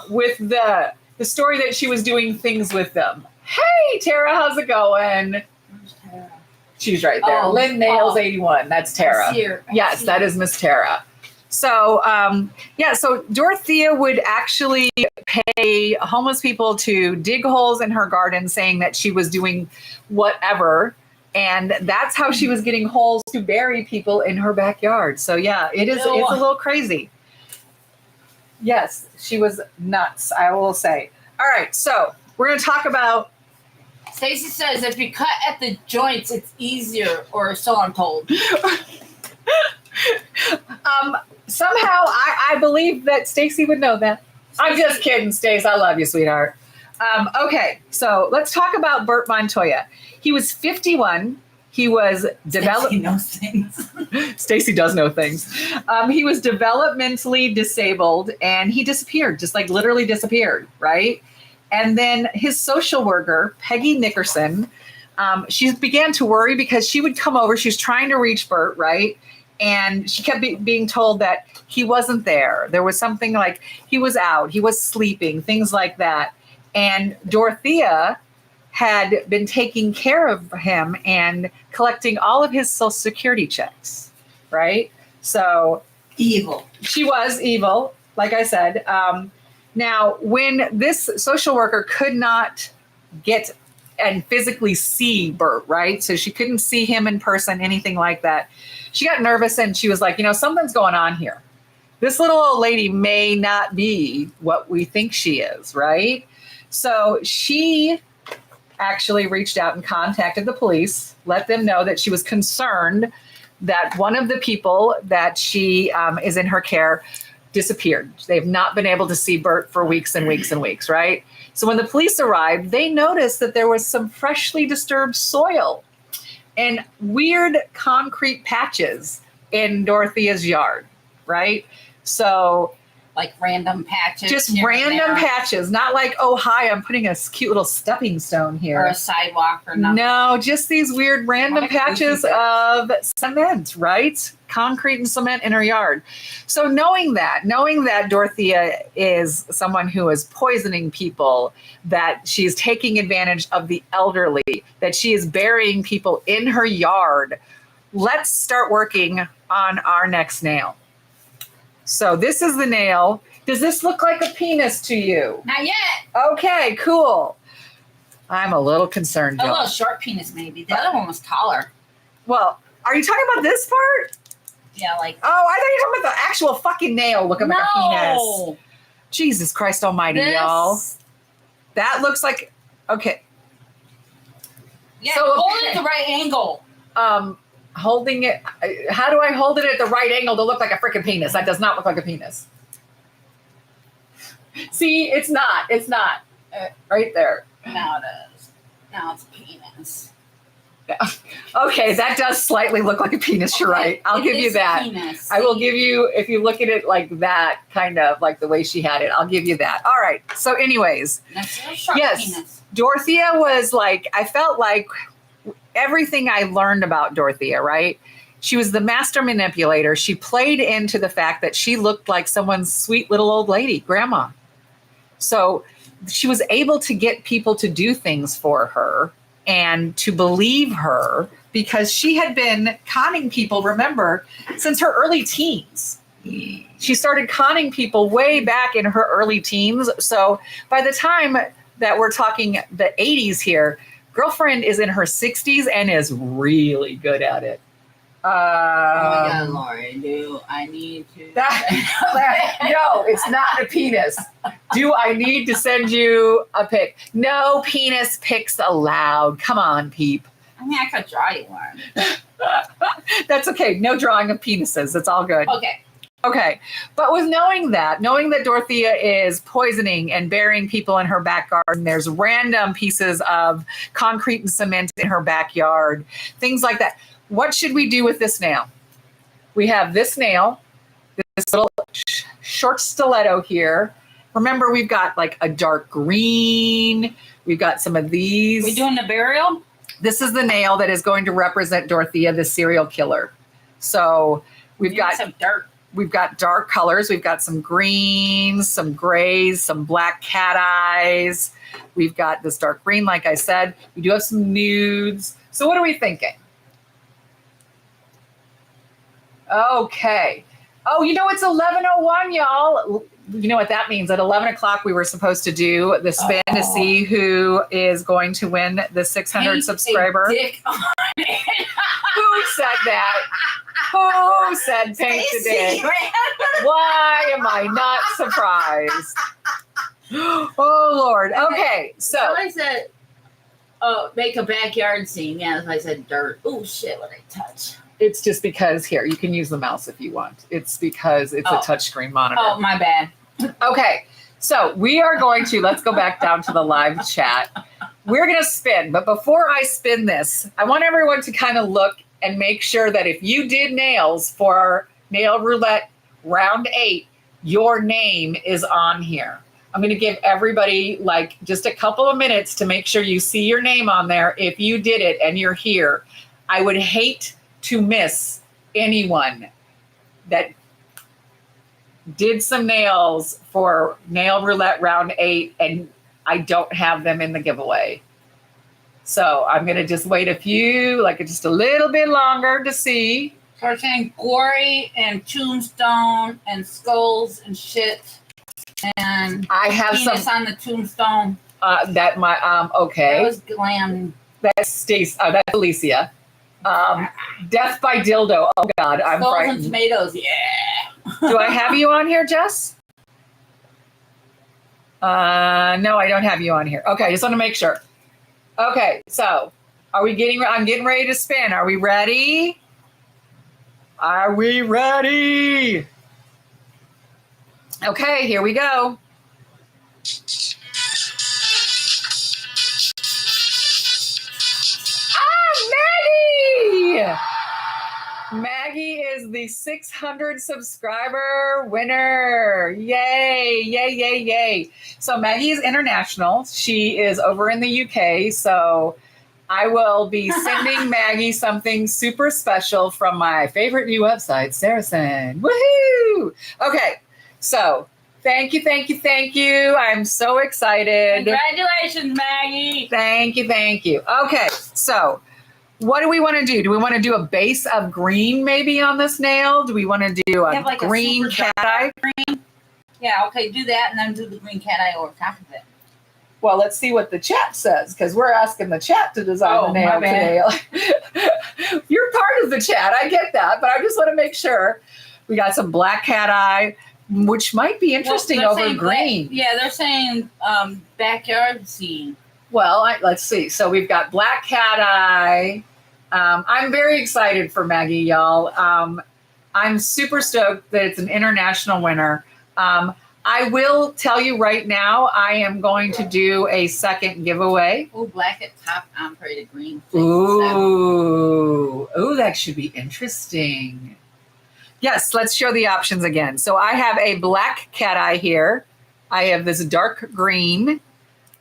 with the story that she was doing things with them. Hey, Tara, how's it going? She's right there. Oh, Lynn Nails 81. That's Tara. Yes, that is Miss Tara. So, so Dorthea would actually pay homeless people to dig holes in her garden, saying that she was doing whatever. And that's how she was getting holes to bury people in her backyard. So, yeah, it's a little crazy. Yes, she was nuts, I will say. All right, so we're going to talk about. Stacy says if you cut at the joints, it's easier, or so I'm told. Somehow I believe that Stacy would know that. I'm just kidding, Stace. I love you, sweetheart. Okay, so let's talk about Bert Montoya. He was 51. He was Stacy knows things. Stacy does know things. He was developmentally disabled, and he disappeared, just like literally disappeared, right? And then his social worker, Peggy Nickerson, she began to worry because she would come over. She was trying to reach Bert, right? And she kept being told that he wasn't there. There was something like he was out, he was sleeping, things like that. And Dorthea had been taking care of him and collecting all of his Social Security checks, right? So Evil. She was evil, like I said. Now, when this social worker could not get and physically see Bert, right? So she couldn't see him in person, anything like that. She got nervous and she was like, something's going on here. This little old lady may not be what we think she is, right? So she actually reached out and contacted the police, let them know that she was concerned that one of the people that she is in her care disappeared. They've not been able to see Bert for weeks and weeks and weeks, right? So when the police arrived, they noticed that there was some freshly disturbed soil and weird concrete patches in Dorthea's yard, right? So like random patches. Just random patches, not like, oh, hi, I'm putting a cute little stepping stone here. Or a sidewalk or nothing. No, just these weird random patches of cement, right? Concrete and cement in her yard. So knowing that Dorthea is someone who is poisoning people, that she's taking advantage of the elderly, that she is burying people in her yard, let's start working on our next nail. So this is the nail. Does this look like a penis to you? Not yet. Okay, cool. I'm a little concerned. A little short penis, maybe. The other one was taller. Well, are you talking about this part? Yeah, like. Oh, I thought you were talking about the actual fucking nail looking like a penis. Jesus Christ almighty, y'all. That looks like, okay. Yeah, so, hold it at the right angle. Holding it, how do I hold it at the right angle to look like a freaking penis? That does not look like a penis. See, it's not. Right there. Now it is. Now it's a penis. Okay, that does slightly look like a penis. You're right. I'll give you that. Penis. I will give you, if you look at it like that, kind of like the way she had it, I'll give you that. All right. So anyways, That's a sharp yes, penis. Dorthea was like, I felt like everything I learned about Dorthea, right? She was the master manipulator. She played into the fact that she looked like someone's sweet little old lady, grandma. So she was able to get people to do things for her and to believe her because she had been conning people, remember, since her early teens. She started conning people way back in her early teens. So by the time that we're talking the 80s here, girlfriend is in her 60s and is really good at it. Oh my God, Lori, do I need to? No, it's not a penis. Do I need to send you a pic? No penis pics allowed. Come on, peep. I mean, I could draw you one. That's okay. No drawing of penises. It's all good. Okay. Okay. But with knowing that Dorthea is poisoning and burying people in her back garden, there's random pieces of concrete and cement in her backyard, things like that. What should we do with this nail? We have this nail, this little short stiletto here. Remember, we've got like a dark green. We've got some of these. We doing the burial? This is the nail that is going to represent Dorthea, the serial killer. So we've got some dirt. We've got dark colors. We've got some greens, some grays, some black cat eyes. We've got this dark green, like I said. We do have some nudes. So what are we thinking? Okay. Oh, you know, it's 11:01, y'all. You know what that means. At 11 o'clock, we were supposed to do the spin to see who is going to win the 600 subscriber. Dick on it. Who said that? Who said paint a dick? Why am I not surprised? Oh, Lord. Okay, so. I said, oh, make a backyard scene. Yeah, I said dirt. Oh, shit, what I touch. It's just because, here, you can use the mouse if you want. It's because it's a touchscreen monitor. Oh, my bad. Okay, so we are going to, let's go back down to the live chat. We're going to spin, but before I spin this, I want everyone to kind of look and make sure that if you did nails for Nail Roulette Round 8, your name is on here. I'm going to give everybody like just a couple of minutes to make sure you see your name on there if you did it and you're here. I would hate to miss anyone that did some nails for Nail Roulette Round 8 and I don't have them in the giveaway. So I'm going to just wait just a little bit longer to see. So we're saying gory and tombstone and skulls and shit. And I have penis some on the tombstone. okay. That was glam. That's Stace. That's Alicia. Death by dildo. Oh God, I'm Skulls frightened. and tomatoes. Yeah. Do I have you on here, Jess? No, I don't have you on here. Okay, just want to make sure. Okay, so I'm getting ready to spin. Are we ready? Are we ready? Okay, here we go. Maggie! Maggie is the 600 subscriber winner. Yay, yay, yay, yay. So Maggie is international. She is over in the UK. So I will be sending Maggie something super special from my favorite new website, Saracen. Woohoo! Okay, so thank you, thank you, thank you. I'm so excited. Congratulations, Maggie. Thank you, thank you. Okay, so what do we want to do? Do we want to do a base of green maybe on this nail? Do we want to do a like green cat eye? Yeah, okay, do that and then do the green cat eye over top of it. Well, let's see what the chat says because we're asking the chat to design the nail today. You're part of the chat. I get that, but I just want to make sure. We got some black cat eye, which might be interesting over green. They're saying backyard scene. Well, let's see. So we've got black cat eye. I'm very excited for Maggie, y'all. I'm super stoked that it's an international winner. I will tell you right now, I am going to do a second giveaway. Oh, black at top, ombre to green. Ooh, that should be interesting. Yes, let's show the options again. So I have a black cat eye here. I have this dark green.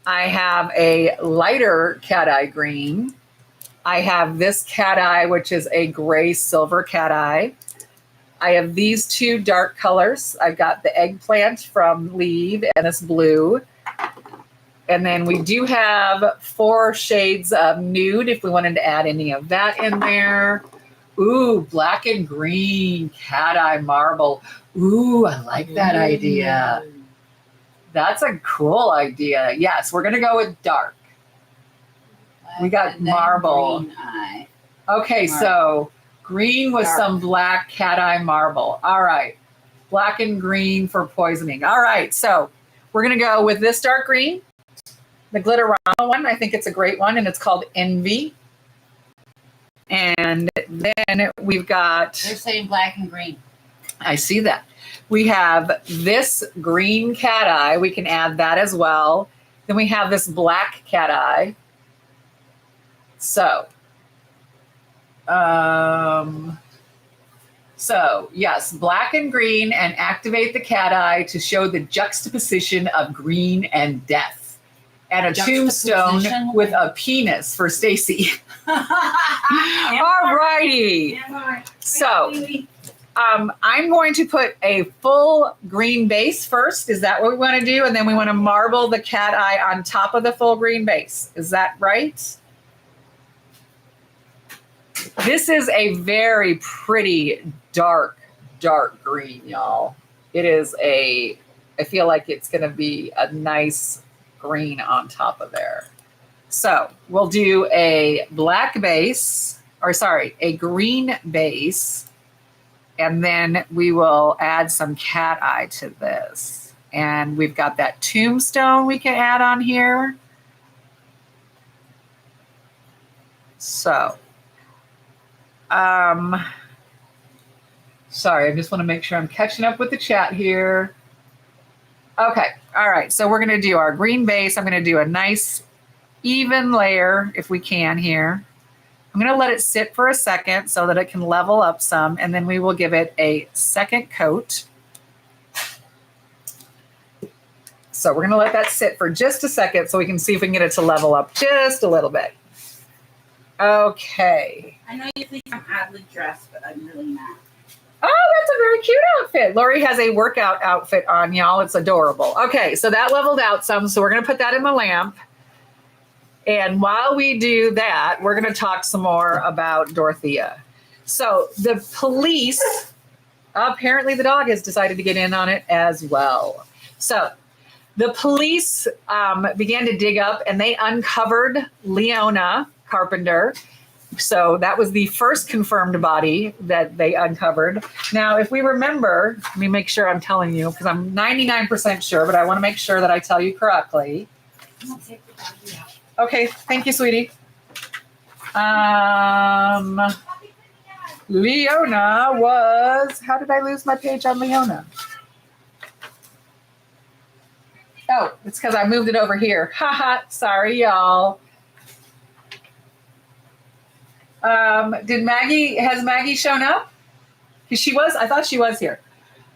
I have a lighter cat eye green. I have this cat eye, which is a gray silver cat eye. I have these two dark colors. I've got the eggplant from Leave and this blue. And then we do have 4 shades of nude if we wanted to add any of that in there. Ooh, black and green cat eye marble. Ooh, I like that idea. That's a cool idea. Yes, we're going to go with dark. We got marble. Green eye. Okay, Marble. so green with Dark. some black cat eye marble. All right. Black and green for poisoning. All right, so we're going to go with this dark green. The Glitterama one, I think it's a great one, and it's called Envy. And then we've got... They're saying black and green. I see that. We have this green cat eye. We can add that as well. Then we have this black cat eye. So yes, black and green, and activate the cat eye to show the juxtaposition of green and death. And a tombstone with a penis for Stacy. All righty. So I'm going to put a full green base first. Is that what we want to do? And then we want to marble the cat eye on top of the full green base. Is that right? This is a very pretty dark green, y'all. It is I feel like it's going to be a nice green on top of there. So we'll do a black base, a green base, and then we will add some cat eye to this. And we've got that tombstone we can add on here. So, sorry, I just want to make sure I'm catching up with the chat here. Okay, all right, so we're gonna do our green base. I'm gonna do a nice even layer if we can here. I'm gonna let it sit for a second so that it can level up some, and then we will give it a second coat. So we're gonna let that sit for just a second so we can see if we can get it to level up just a little bit. Okay. I know you think I'm oddly dressed, but I'm really not. Oh, that's a very cute outfit. Lori has a workout outfit on, y'all. It's adorable. Okay, so that leveled out some, so we're going to put that in the lamp. And while we do that, we're going to talk some more about Dorthea. So the police, apparently the dog has decided to get in on it as well. So the police began to dig up, and they uncovered Leona Carpenter. So that was the first confirmed body that they uncovered. Now, if we remember, let me make sure I'm telling you, because I'm 99% sure, but I want to make sure that I tell you correctly. Okay, thank you, sweetie. Leona was, how did I lose my page on Leona? Oh, it's because I moved it over here. Haha, sorry, y'all. Has Maggie shown up? Because I thought she was here.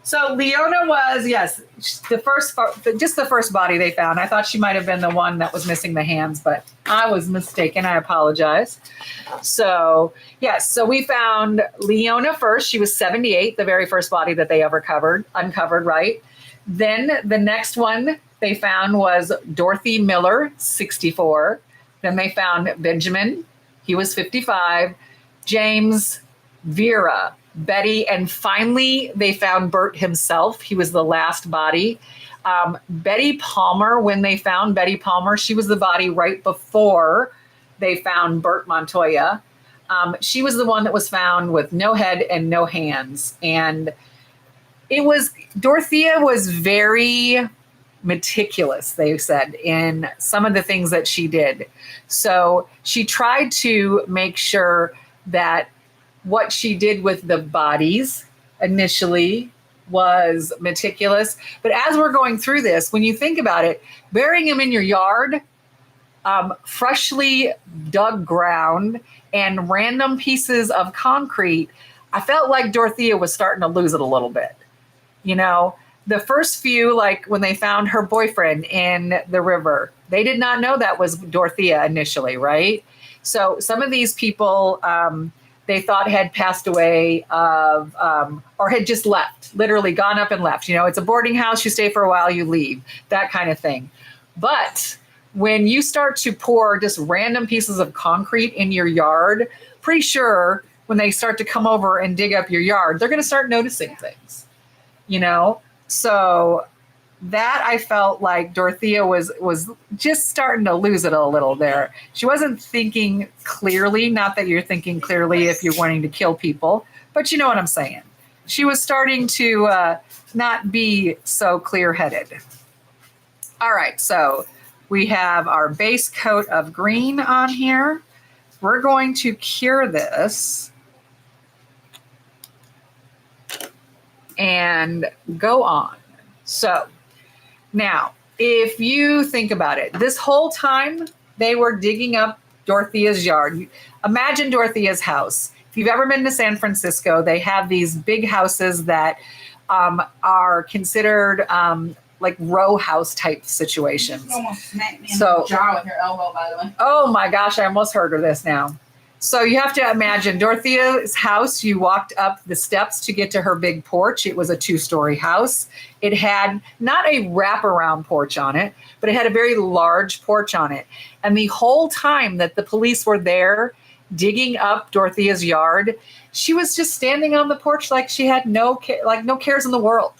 So Leona was, yes, just the first body they found. I thought she might have been the one that was missing the hands, but I was mistaken. I apologize. So, yes, so we found Leona first. She was 78, the very first body that they ever uncovered, right? Then the next one they found was Dorothy Miller, 64. Then they found Benjamin. He was 55. James, Vera, Betty, and finally they found Bert himself. He was the last body. Betty Palmer, when they found Betty Palmer, she was the body right before they found Bert Montoya. She was the one that was found with no head and no hands. And Dorthea was very meticulous, they said, in some of the things that she did. So she tried to make sure that what she did with the bodies initially was meticulous. But as we're going through this, when you think about it, burying them in your yard, freshly dug ground, and random pieces of concrete, I felt like Dorthea was starting to lose it a little bit. You know, the first few, like when they found her boyfriend in the river, they did not know that was Dorthea initially, right? So some of these people, they thought had passed away or had just left, literally gone up and left. You know, it's a boarding house. You stay for a while, you leave, that kind of thing. But when you start to pour just random pieces of concrete in your yard, pretty sure when they start to come over and dig up your yard, they're going to start noticing things, you know? So that I felt like Dorthea was just starting to lose it a little there. She wasn't thinking clearly, not that you're thinking clearly if you're wanting to kill people, but you know what I'm saying. She was starting to not be so clear-headed. All right, so we have our base coat of green on here. We're going to cure this and go on. So now, if you think about it, this whole time they were digging up Dorthea's yard. Imagine Dorthea's house. If you've ever been to San Francisco, they have these big houses that are considered like row house type situations. You almost smacked me in the jaw with your elbow, by the way. Oh my gosh, I almost heard of this now. So you have to imagine Dorthea's house. You walked up the steps to get to her big porch. It was a 2-story house. It had not a wraparound porch on it, but it had a very large porch on it. And the whole time that the police were there digging up Dorthea's yard, she was just standing on the porch like she had no cares in the world.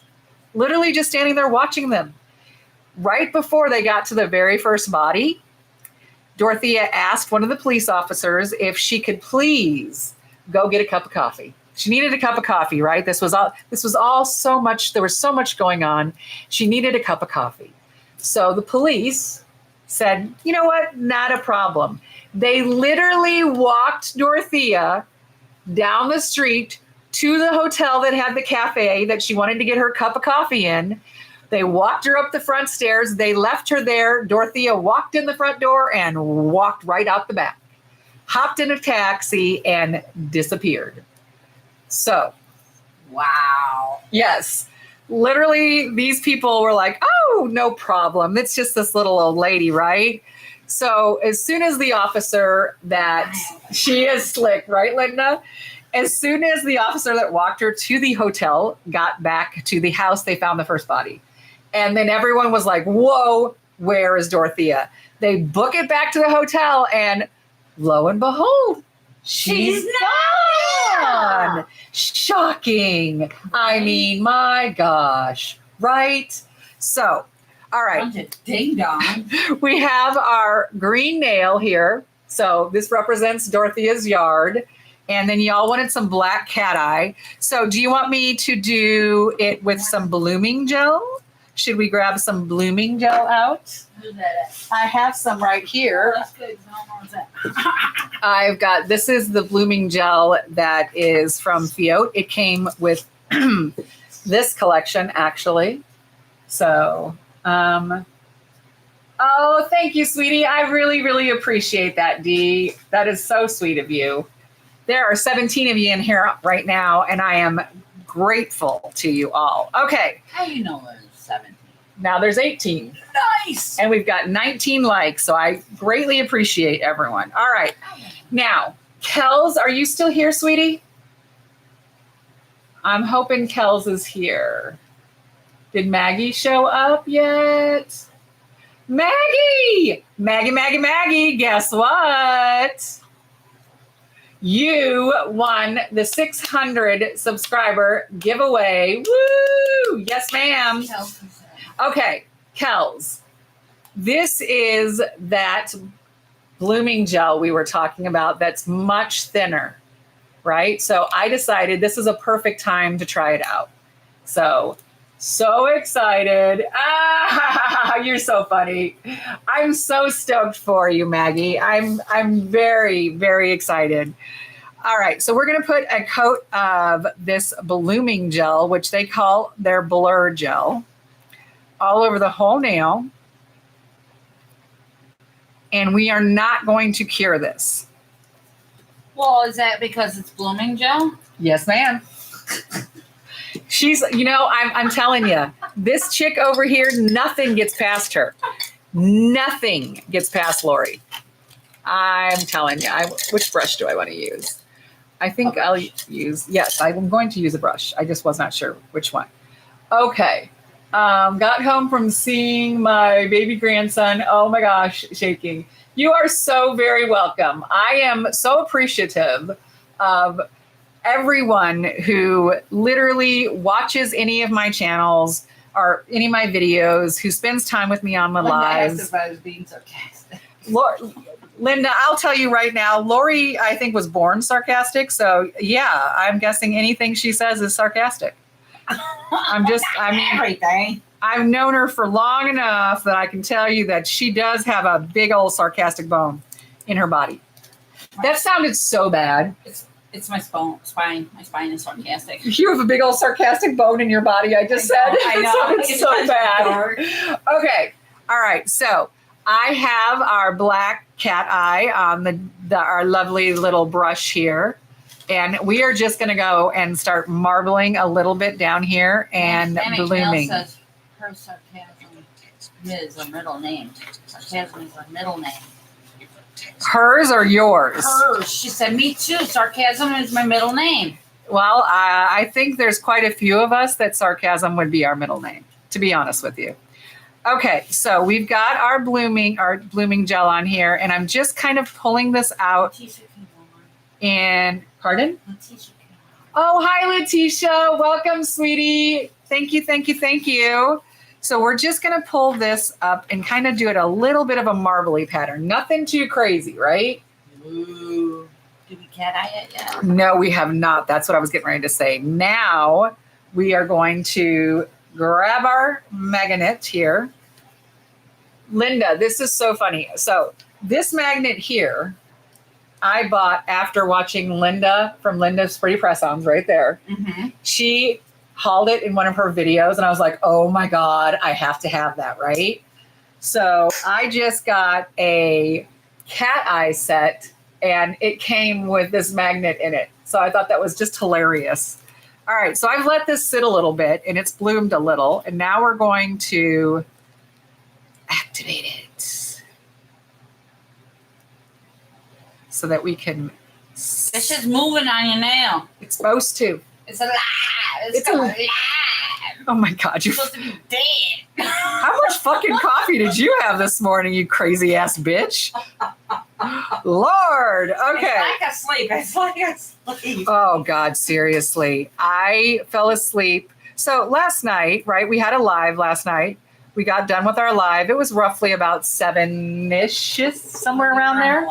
Literally just standing there watching them. Right before they got to the very first body, Dorthea asked one of the police officers if she could please go get a cup of coffee. She needed a cup of coffee, right? This was all so much, there was so much going on. She needed a cup of coffee. So the police said, you know what? Not a problem. They literally walked Dorthea down the street to the hotel that had the cafe that she wanted to get her cup of coffee in. They walked her up the front stairs. They left her there. Dorthea walked in the front door and walked right out the back, hopped in a taxi and disappeared. So, Wow. yes, literally these people were like, oh, no problem. It's just this little old lady, right? So as soon as the officer she is slick, right, Linda? As soon as the officer that walked her to the hotel got back to the house, they found the first body. And then everyone was like, whoa, where is Dorthea? They book it back to the hotel and lo and behold, she's gone. Shocking. I mean, my gosh, right? So, all right. Ding dong. We have our green nail here. So this represents Dorthea's yard. And then y'all wanted some black cat eye. So do you want me to do it with some blooming gel? Should we grab some blooming gel out? Who's that? I have some right here. That's good. How is that? I've got, this is the blooming gel that is from Fiat. It came with this collection actually. So, oh, thank you, sweetie. I really, really appreciate that, Dee. That is so sweet of you. There are 17 of you in here right now, and I am grateful to you all. Okay. How do you know there's 17? Now there's 18. Nice. And we've got 19 likes, so I greatly appreciate everyone. All right. Now, Kels, are you still here, sweetie? I'm hoping Kels is here. Did Maggie show up yet? Maggie! Maggie, guess what? You won the 600 subscriber giveaway. Woo! Yes, ma'am. Okay, Kels. This is that blooming gel we were talking about that's much thinner, right? So I decided this is a perfect time to try it out. So excited. Ah, you're so funny. I'm so stoked for you, Maggie. I'm very, very excited. All right, so we're going to put a coat of this blooming gel, which they call their blur gel, all over the whole nail. And we are not going to cure this. Well, is that because it's blooming gel? Yes, ma'am. She's, I'm telling you, this chick over here, nothing gets past her. Nothing gets past Lori. I'm telling you. Which brush do I want to use? I think I'll use, yes, I'm going to use a brush. I just was not sure which one. Okay. Got home from seeing my baby grandson. Oh my gosh, shaking. You are so very welcome. I am so appreciative of everyone who literally watches any of my channels or any of my videos, who spends time with me on my lives. If I was being sarcastic. Linda, I'll tell you right now, Lori, I think, was born sarcastic. So yeah, I'm guessing anything she says is sarcastic. Everything. I've known her for long enough that I can tell you that she does have a big old sarcastic bone in her body. That sounded so bad. It's my spine. My spine is sarcastic. You have a big old sarcastic bone in your body, I just said. I know. It sounded so bad. Okay. All right. So I have our black cat eye on our lovely little brush here. And we are just going to go and start marbling a little bit down here and blooming. Says her sarcasm is a middle name. Sarcasm is a middle name. Hers or yours? Hers. She said, me too. Sarcasm is my middle name. Well, I think there's quite a few of us that sarcasm would be our middle name, to be honest with you. Okay, so we've got our blooming gel on here, and I'm just kind of pulling this out. And pardon? Oh, hi, Letitia. Welcome, sweetie. Thank you, thank you, thank you. So we're just going to pull this up and kind of do it a little bit of a marbly pattern. Nothing too crazy, right? Ooh. Did we cat eye it yet? No, we have not. That's what I was getting ready to say. Now we are going to grab our magnet here. Linda, this is so funny. So this magnet here, I bought after watching Linda from Linda's Pretty Press-Ons right there. Mm-hmm. She hauled it in one of her videos, and I was like, oh my God, I have to have that, right? So I just got a cat eye set, and it came with this magnet in it. So I thought that was just hilarious. All right, so I've let this sit a little bit, and it's bloomed a little, and now we're going to activate it so that we can. This is moving on your nail. It's supposed to. It's alive. It's alive. Oh my God, you're supposed to be dead. How much fucking coffee did you have this morning, you crazy ass bitch? Lord, okay. It's like a sleep. Oh God, seriously. I fell asleep. So last night, right, we had a live last night. We got done with our live. It was roughly about 7-ish, somewhere around there.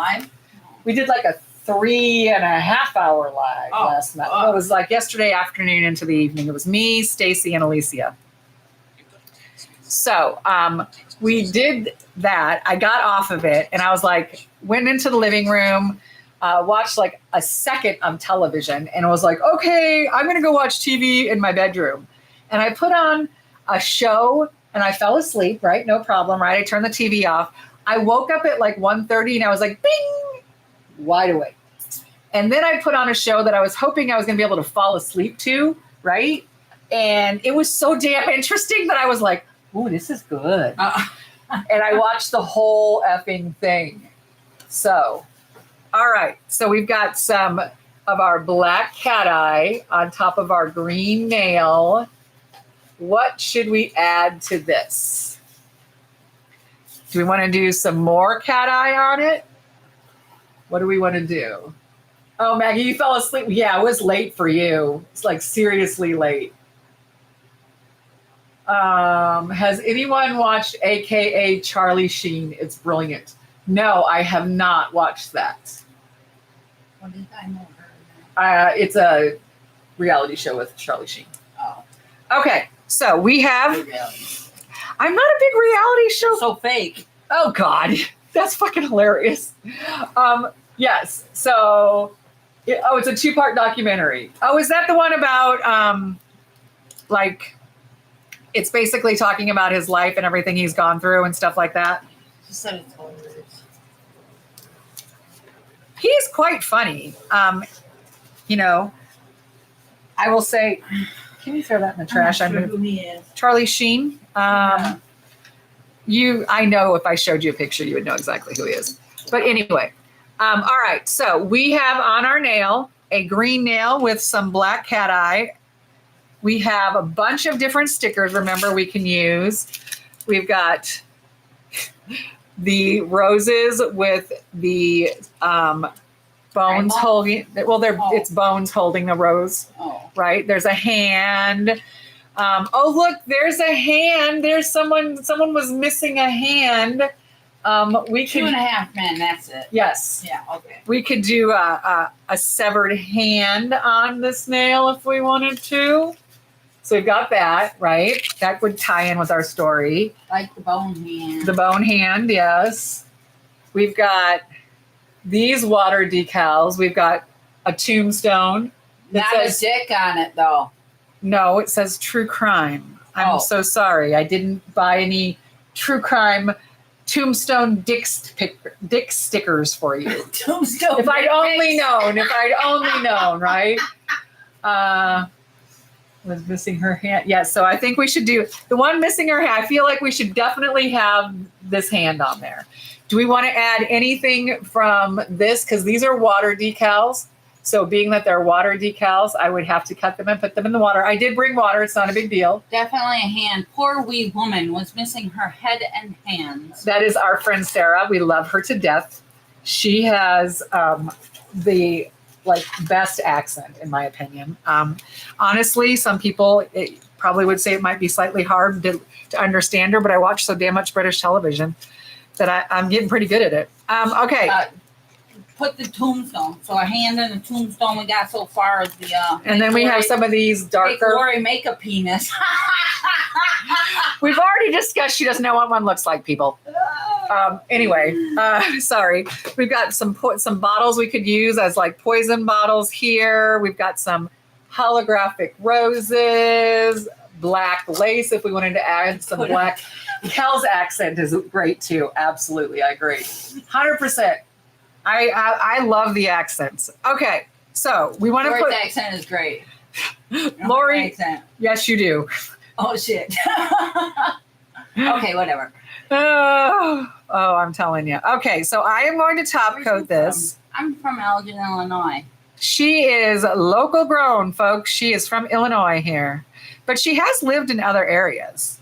We did like a 3.5 hour live last night. It was like yesterday afternoon into the evening. It was me, Stacy, and Alicia. So we did that. I got off of it, and I was like, went into the living room, watched like a second of television, and I was like, okay, I'm going to go watch TV in my bedroom. And I put on a show, and I fell asleep, right? No problem, right? I turned the TV off. I woke up at like 1:30, and I was like, bing, wide awake. And then I put on a show that I was hoping I was going to be able to fall asleep to, right? And it was so damn interesting that I was like, ooh, this is good. And I watched the whole effing thing. So, all right. So we've got some of our black cat eye on top of our green nail. What should we add to this? Do we want to do some more cat eye on it? What do we want to do? Oh, Maggie, you fell asleep. Yeah, it was late for you. It's like seriously late. Has anyone watched AKA Charlie Sheen? It's brilliant. No, I have not watched that. What did I know her? It's a reality show with Charlie Sheen. Oh. Okay, so we have. I'm not a big reality show. So fake. Oh God, that's fucking hilarious. Yes, so Oh, it's a 2-part documentary. Oh, is that the one about like it's basically talking about his life and everything he's gone through and stuff like that? She said it's hilarious. He's quite funny. You know, I will say, can you throw that in the trash? I'm not sure who he is. Charlie Sheen. Yeah. I know if I showed you a picture, you would know exactly who he is. But anyway, all right. So we have on our nail a green nail with some black cat eye. We have a bunch of different stickers. Remember, we can use. We've got the roses with the bones Rainbow? holding. Well, Oh. it's bones holding the rose. Oh. Right? There's a hand. Oh, look, there's a hand. There's someone was missing a hand. We Two could, and a half men, that's it. yes, Yeah, okay. we could do a severed hand on this nail if we wanted to. So we've got that, right? That would tie in with our story. Like the bone hand. The bone hand, yes. We've got these water decals. We've got a tombstone. that Not says- a dick on it, though. No, it says true crime. I'm Oh. so sorry. I didn't buy any true crime tombstone dick stickers for you. Tombstone. If I'd only known, right? Was missing her hand. Yeah, so I think we should do the one missing her hand. I feel like we should definitely have this hand on there. Do we want to add anything from this? Because these are water decals. So being that they're water decals, I would have to cut them and put them in the water. I did bring water. It's not a big deal. Definitely a hand. Poor wee woman was missing her head and hands. That is our friend Sarah. We love her to death. She has the best accent, in my opinion. Honestly, some people probably would say it might be slightly hard to understand her, but I watch so damn much British television that I'm getting pretty good at it. Okay. Put the tombstone. So a hand in the tombstone. We got so far as the And then we have some of these Make darker. Lori make a penis. We've already discussed she doesn't know what one looks like, people. Anyway, sorry. We've got some bottles we could use as like poison bottles here. We've got some holographic roses, black lace if we wanted to add some black. Kel's accent is great too. Absolutely, I agree. 100%. I love the accents. Okay, so we want to Lori's put accent is great. Lori. Accent. Yes, you do. Oh shit. Okay, whatever. Oh, I'm telling you. Okay, so I am going to top Where's coat you this. I'm from Elgin, Illinois. She is local grown, folks. She is from Illinois here, but she has lived in other areas.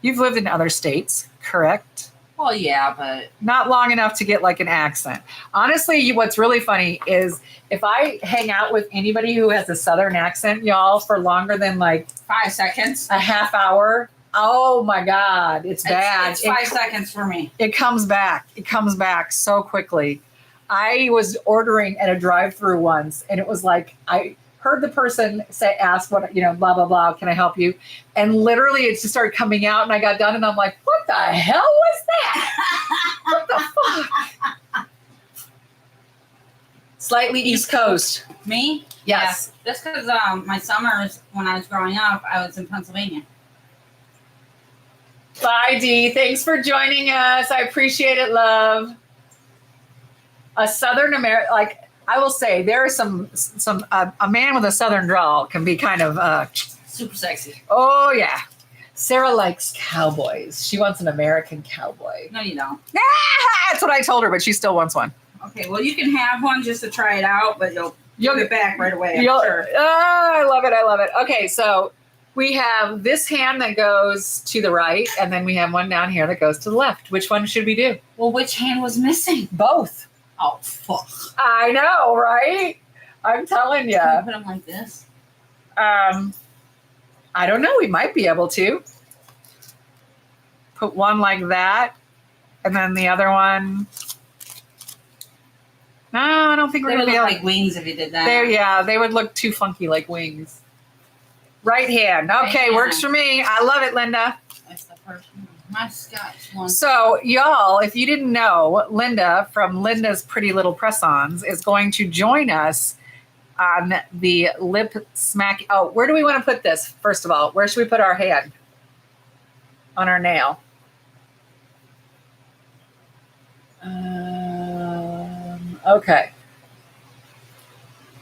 You've lived in other states, correct? Well, yeah, but Not long enough to get like an accent. Honestly, what's really funny is if I hang out with anybody who has a Southern accent, y'all, for longer than like 5 seconds. a half hour, oh my God, it's bad. It's 5 seconds for me. It comes back. It comes back so quickly. I was ordering at a drive-through once, and it was like I heard the person ask what, blah, blah, blah, can I help you? And literally it just started coming out, and I got done, and I'm like, what the hell was that? What the fuck? Slightly East Coast. Me? Yes. Yeah. Just because my summers when I was growing up, I was in Pennsylvania. Bye, Dee. Thanks for joining us. I appreciate it, love. A Southern American, I will say, there are some a man with a Southern drawl can be kind of, Super sexy. oh yeah. Sarah likes cowboys. She wants an American cowboy. No, you don't. That's what I told her, but she still wants one. Okay, well, you can have one just to try it out, but you'll give it back right away, I'm sure. Oh, I love it. I love it. Okay, so we have this hand that goes to the right, and then we have one down here that goes to the left. Which one should we do? Well, which hand was missing? Both. Oh, fuck. I know, right? I'm telling you. Can I put them like this? I don't know. We might be able to put one like that, and then the other one. No, I don't think we're They gonna would be look able. like wings if you did that. There, yeah, they would look too funky like wings. Right hand. Okay, Right works hand. for me. I love it, Linda. That's the first one. My Scotch one. So, y'all, if you didn't know, Linda from Linda's Pretty Little Press-Ons is going to join us on the lip smack. Oh, where do we want to put this? First of all, where should we put our hand on our nail? Okay.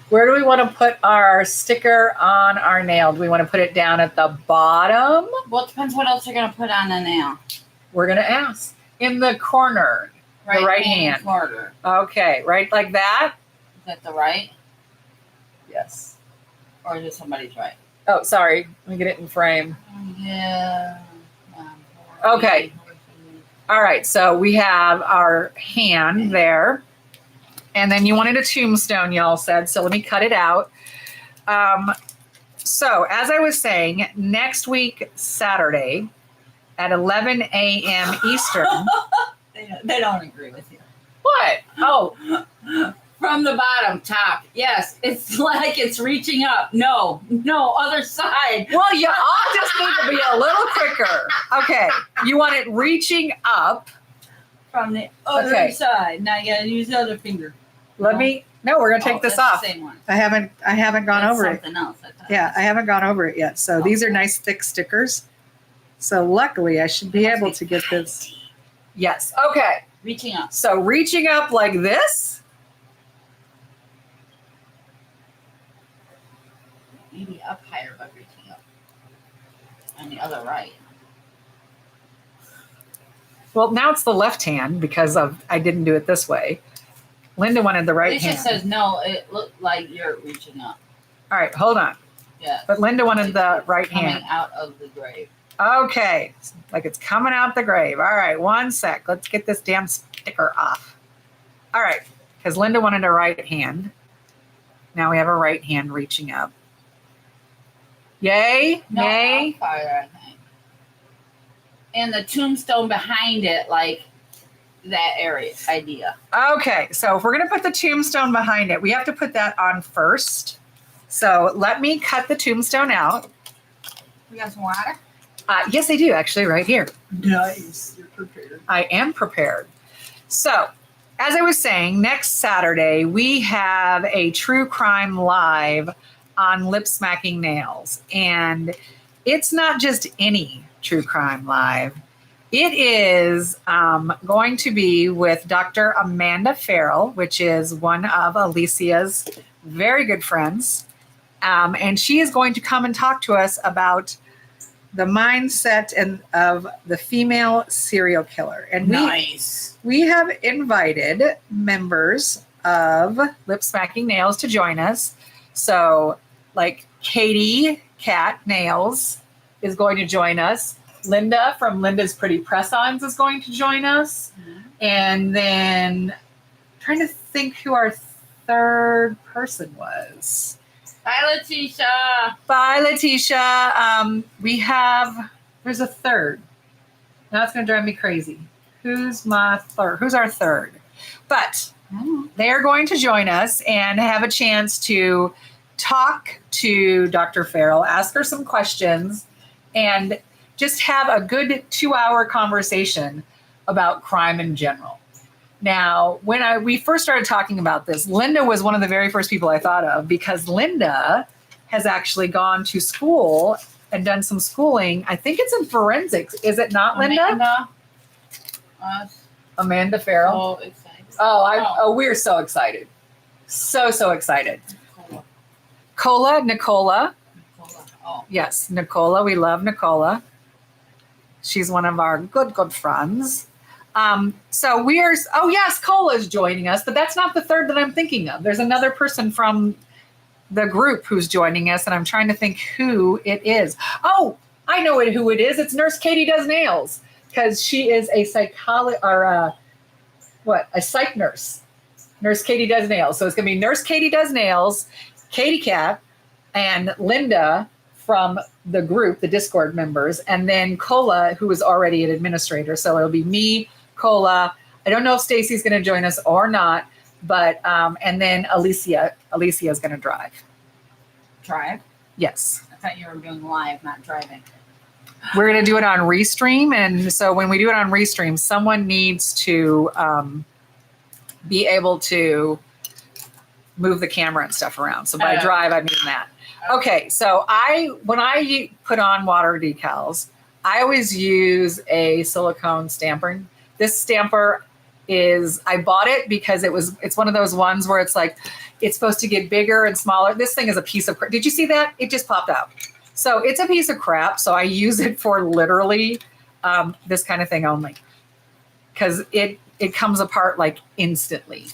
Where do we want to put our sticker on our nail? Do we want to put it down at the bottom? Well, it depends what else you're going to put on the nail. We're going to ask. In the corner. The right hand. Corner. Okay, right like that? Is that the right? Yes. Or is it somebody's right? Oh, sorry. Let me get it in frame. Yeah. Okay. All right, so we have our hand there. And then you wanted a tombstone, y'all said. So let me cut it out. So as I was saying, next week, Saturday at 11 a.m. Eastern. They don't agree with you. What? Oh. From the bottom, top. Yes, it's like it's reaching up. No, other side. Well, you all just need to be a little quicker. Okay. You want it reaching up. From the other side. Now you got to use the other finger. No, we're going to take this that's off. The same one. I haven't gone That's over it. something else. Yeah, I haven't gone over it yet. So these are nice thick stickers. So luckily I should be able to get this. Yes. Okay. Reaching up. So reaching up like this. Maybe up higher, but reaching up. And the other right. Well, now it's the left hand because I didn't do it this way. Linda wanted the right Alicia hand. says no, it looked like you're reaching up. All right, hold on. Yeah. But Linda wanted the right coming hand. out of the grave. Okay, like it's coming out the grave. All right, one sec. Let's get this damn sticker off. All right, because Linda wanted a right hand. Now we have a right hand reaching up. Yay, No, nay. fire, I think. And the tombstone behind it, like that area idea. Okay, so if we're going to put the tombstone behind it, we have to put that on first. So let me cut the tombstone out. We got some water? Yes, I do, actually, right here. Nice. You're prepared. I am prepared. So, as I was saying, next Saturday, we have a true crime live on Lip Smacking Nails. And it's not just any true crime live. It is going to be with Dr. Amanda Farrell, which is one of Alicia's very good friends. And she is going to come and talk to us about the mindset of the female serial killer. And we have invited members of Lip Smacking Nails to join us. So like Katie Cat Nails is going to join us. Linda from Linda's Pretty Press-Ons is going to join us. Mm-hmm. And then trying to think who our third person was. Bye, Letitia. Bye, Letitia. There's a third. Now it's going to drive me crazy. Who's my third? Who's our third? But they're going to join us and have a chance to talk to Dr. Farrell, ask her some questions, and just have a good 2-hour conversation about crime in general. Now, when we first started talking about this, Linda was one of the very first people I thought of because Linda has actually gone to school and done some schooling. I think it's in forensics. Is it not, Linda? Amanda Farrell. So excited. We're so excited. So excited. Nicola. Oh. Yes, Nicola. We love Nicola. She's one of our good friends. Yes, Cola's joining us, but that's not the third that I'm thinking of. There's another person from the group who's joining us, and I'm trying to think who it is. Oh, I know who it is. It's Nurse Katie Does Nails, because she is a psych nurse. Nurse Katie Does Nails. So it's going to be Nurse Katie Does Nails, Katie Cat, and Linda from the group, the Discord members, and then Cola, who is already an administrator. So it'll be me, Cola. I don't know if Stacy's going to join us or not, but and then Alicia. Alicia is going to drive. Drive? Yes. I thought you were doing live, not driving. we're going to do it on Restream. And so when we do it on Restream, someone needs to be able to move the camera and stuff around. So by drive, I mean that. Okay, so when I put on water decals, I always use a silicone stamper. This stamper I bought it because it's one of those ones where it's like, it's supposed to get bigger and smaller. This thing is a piece of crap. Did you see that? It just popped out. So it's a piece of crap. So I use it for literally this kind of thing only, because it comes apart like instantly.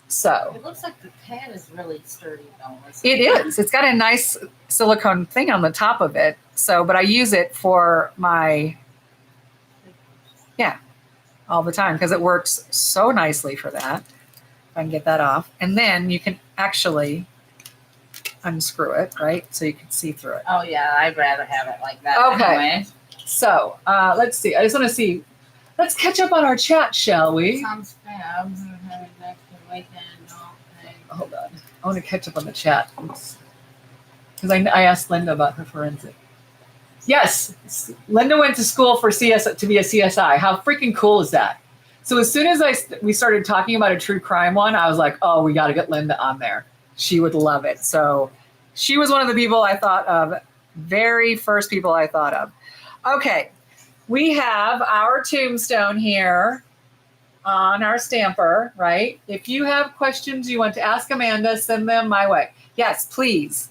So It looks like the pad is really sturdy though. it is. It's got a nice silicone thing on the top of it. So, but I use it for all the time because it works so nicely for that. If I can get that off. And then you can actually unscrew it, right? So you can see through it. Oh yeah, I'd rather have it like that. Okay. Anyway. So let's see. I just want to see. Let's catch up on our chat, shall we? Sounds fab. Hold on. I want to catch up on the chat. Because I asked Linda about her forensic. Yes, Linda went to school for to be a CSI. How freaking cool is that? So as soon as we started talking about a true crime one, I was like, oh, we got to get Linda on there. She would love it. So she was one of the people I thought of, very first people I thought of. Okay, we have our tombstone here on our stamper, right? If you have questions you want to ask Amanda, send them my way. Yes, please.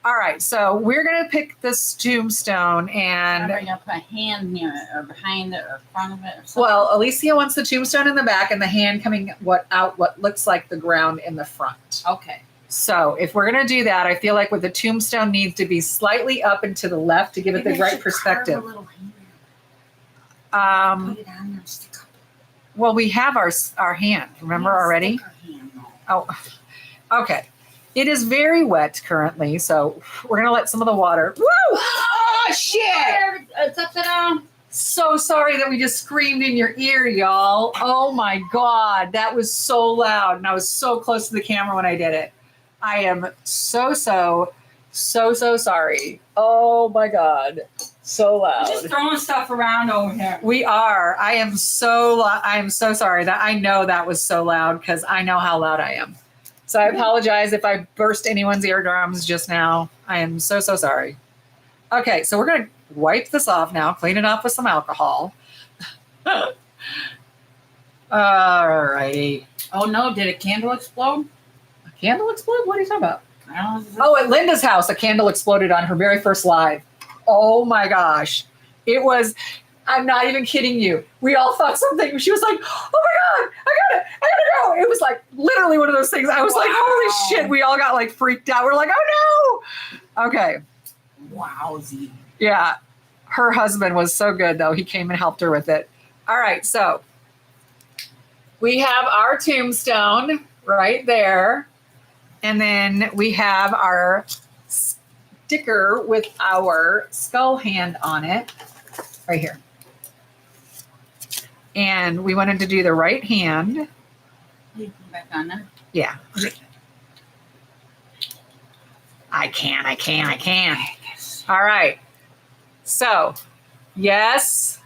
All right, so we're going to pick this tombstone and... Are you going to put a hand near it or behind it or front of it or something? Well, Alicia wants the tombstone in the back and the hand coming what looks like the ground in the front. Okay. So if we're going to do that, I feel like with the tombstone needs to be slightly up and to the left to give it the right perspective. Carve a little hand. Put it on there, stick up. Well, we have our hand, remember already? Hand, Oh, okay. It is very wet currently, so we're going to let some of the water... Woo! Oh, shit! It's upside down. So sorry that we just screamed in your ear, y'all. Oh, my God. That was so loud, and I was so close to the camera when I did it. I am so sorry. Oh, my God. So loud. We're just throwing stuff around over here. We are. I am so sorry that I know that was so loud because I know how loud I am. So I apologize if I burst anyone's eardrums just now. I am so sorry. Okay, so we're going to wipe this off now, clean it off with some alcohol. All righty. Oh no, did a candle explode? A candle explode? What are you talking about? I don't know. Oh, at Linda's house, a candle exploded on her very first live. Oh my gosh. It was, I'm not even kidding you. We all thought something. She was like, oh my God, I gotta go. It was like literally one of those things. I was like, holy shit. We all got like freaked out. We're like, oh no. Okay. Wowzy. Yeah. Her husband was so good though. He came and helped her with it. All right. So we have our tombstone right there. And then we have our sticker with our skull hand on it right here. And we wanted to do the right hand. You put back on there? Yeah. I can. All right. So, yes.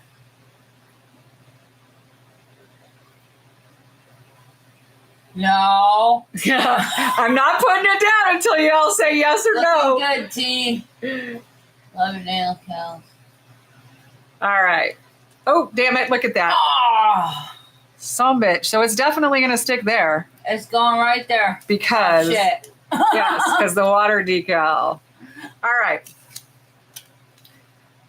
No. I'm not putting it down until you all say yes or no. Looking good, T. Love your nail, Cal. All right. Oh, damn it. Look at that. Oh, Some bitch. So it's definitely going to stick there it's going right there. because, Shit. yes, because the water decal. All right.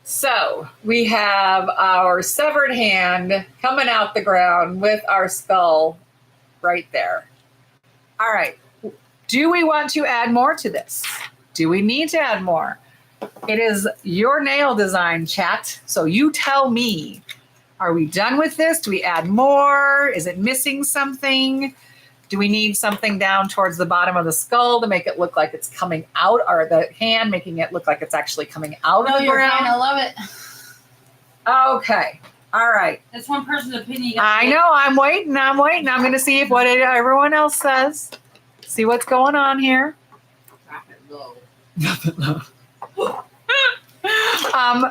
So we have our severed hand coming out the ground with our skull right there. All right. Do we want to add more to this? Do we need to add more? It is your nail design, chat. So you tell me, are we done with this? Do we add more? Is it missing something? Do we need something down towards the bottom of the skull to make it look like it's coming out, or the hand making it look like it's actually coming out of the Your hand, I ground? love it. Okay. All right. That's one person's opinion. I know. I'm waiting. I'm going to see what everyone else says. See what's going on here. Drop it low.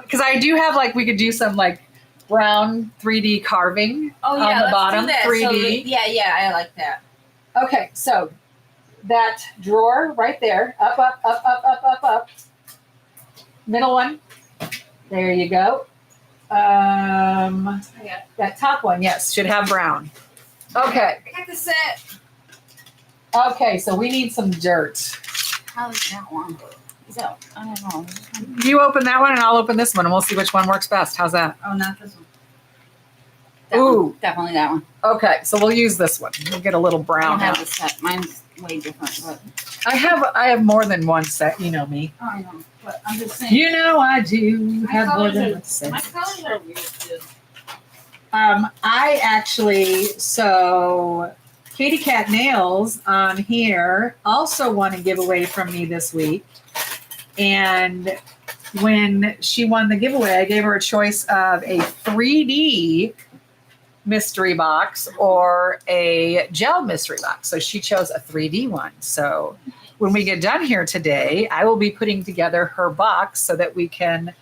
Because I do have like, we could do some like brown 3D carving Oh yeah, on the let's bottom, do that. 3D. So, yeah, I like that. Okay, so that drawer right there, up, up, up, up, up, up, up. Middle one. There you go. That top one, yes, should have brown. Okay. I got the set. Okay, so we need some dirt. How is that one? Is that? I don't know. You open that one and I'll open this one and we'll see which one works best. How's that? Oh, not this one. That Ooh. one. Definitely that one. Okay, so we'll use this one. We'll get a little I brown don't have out. the set. Mine's way different. But I have more than one set, you know me. oh, I know. But I'm just saying. You know I do my have more colors than are, one set. my colors are weird too. I actually, so Katie Cat Nails on here also won a giveaway from me this week. And when she won the giveaway, I gave her a choice of a 3D mystery box or a gel mystery box. So she chose a 3D one. So when we get done here today, I will be putting together her box so that we can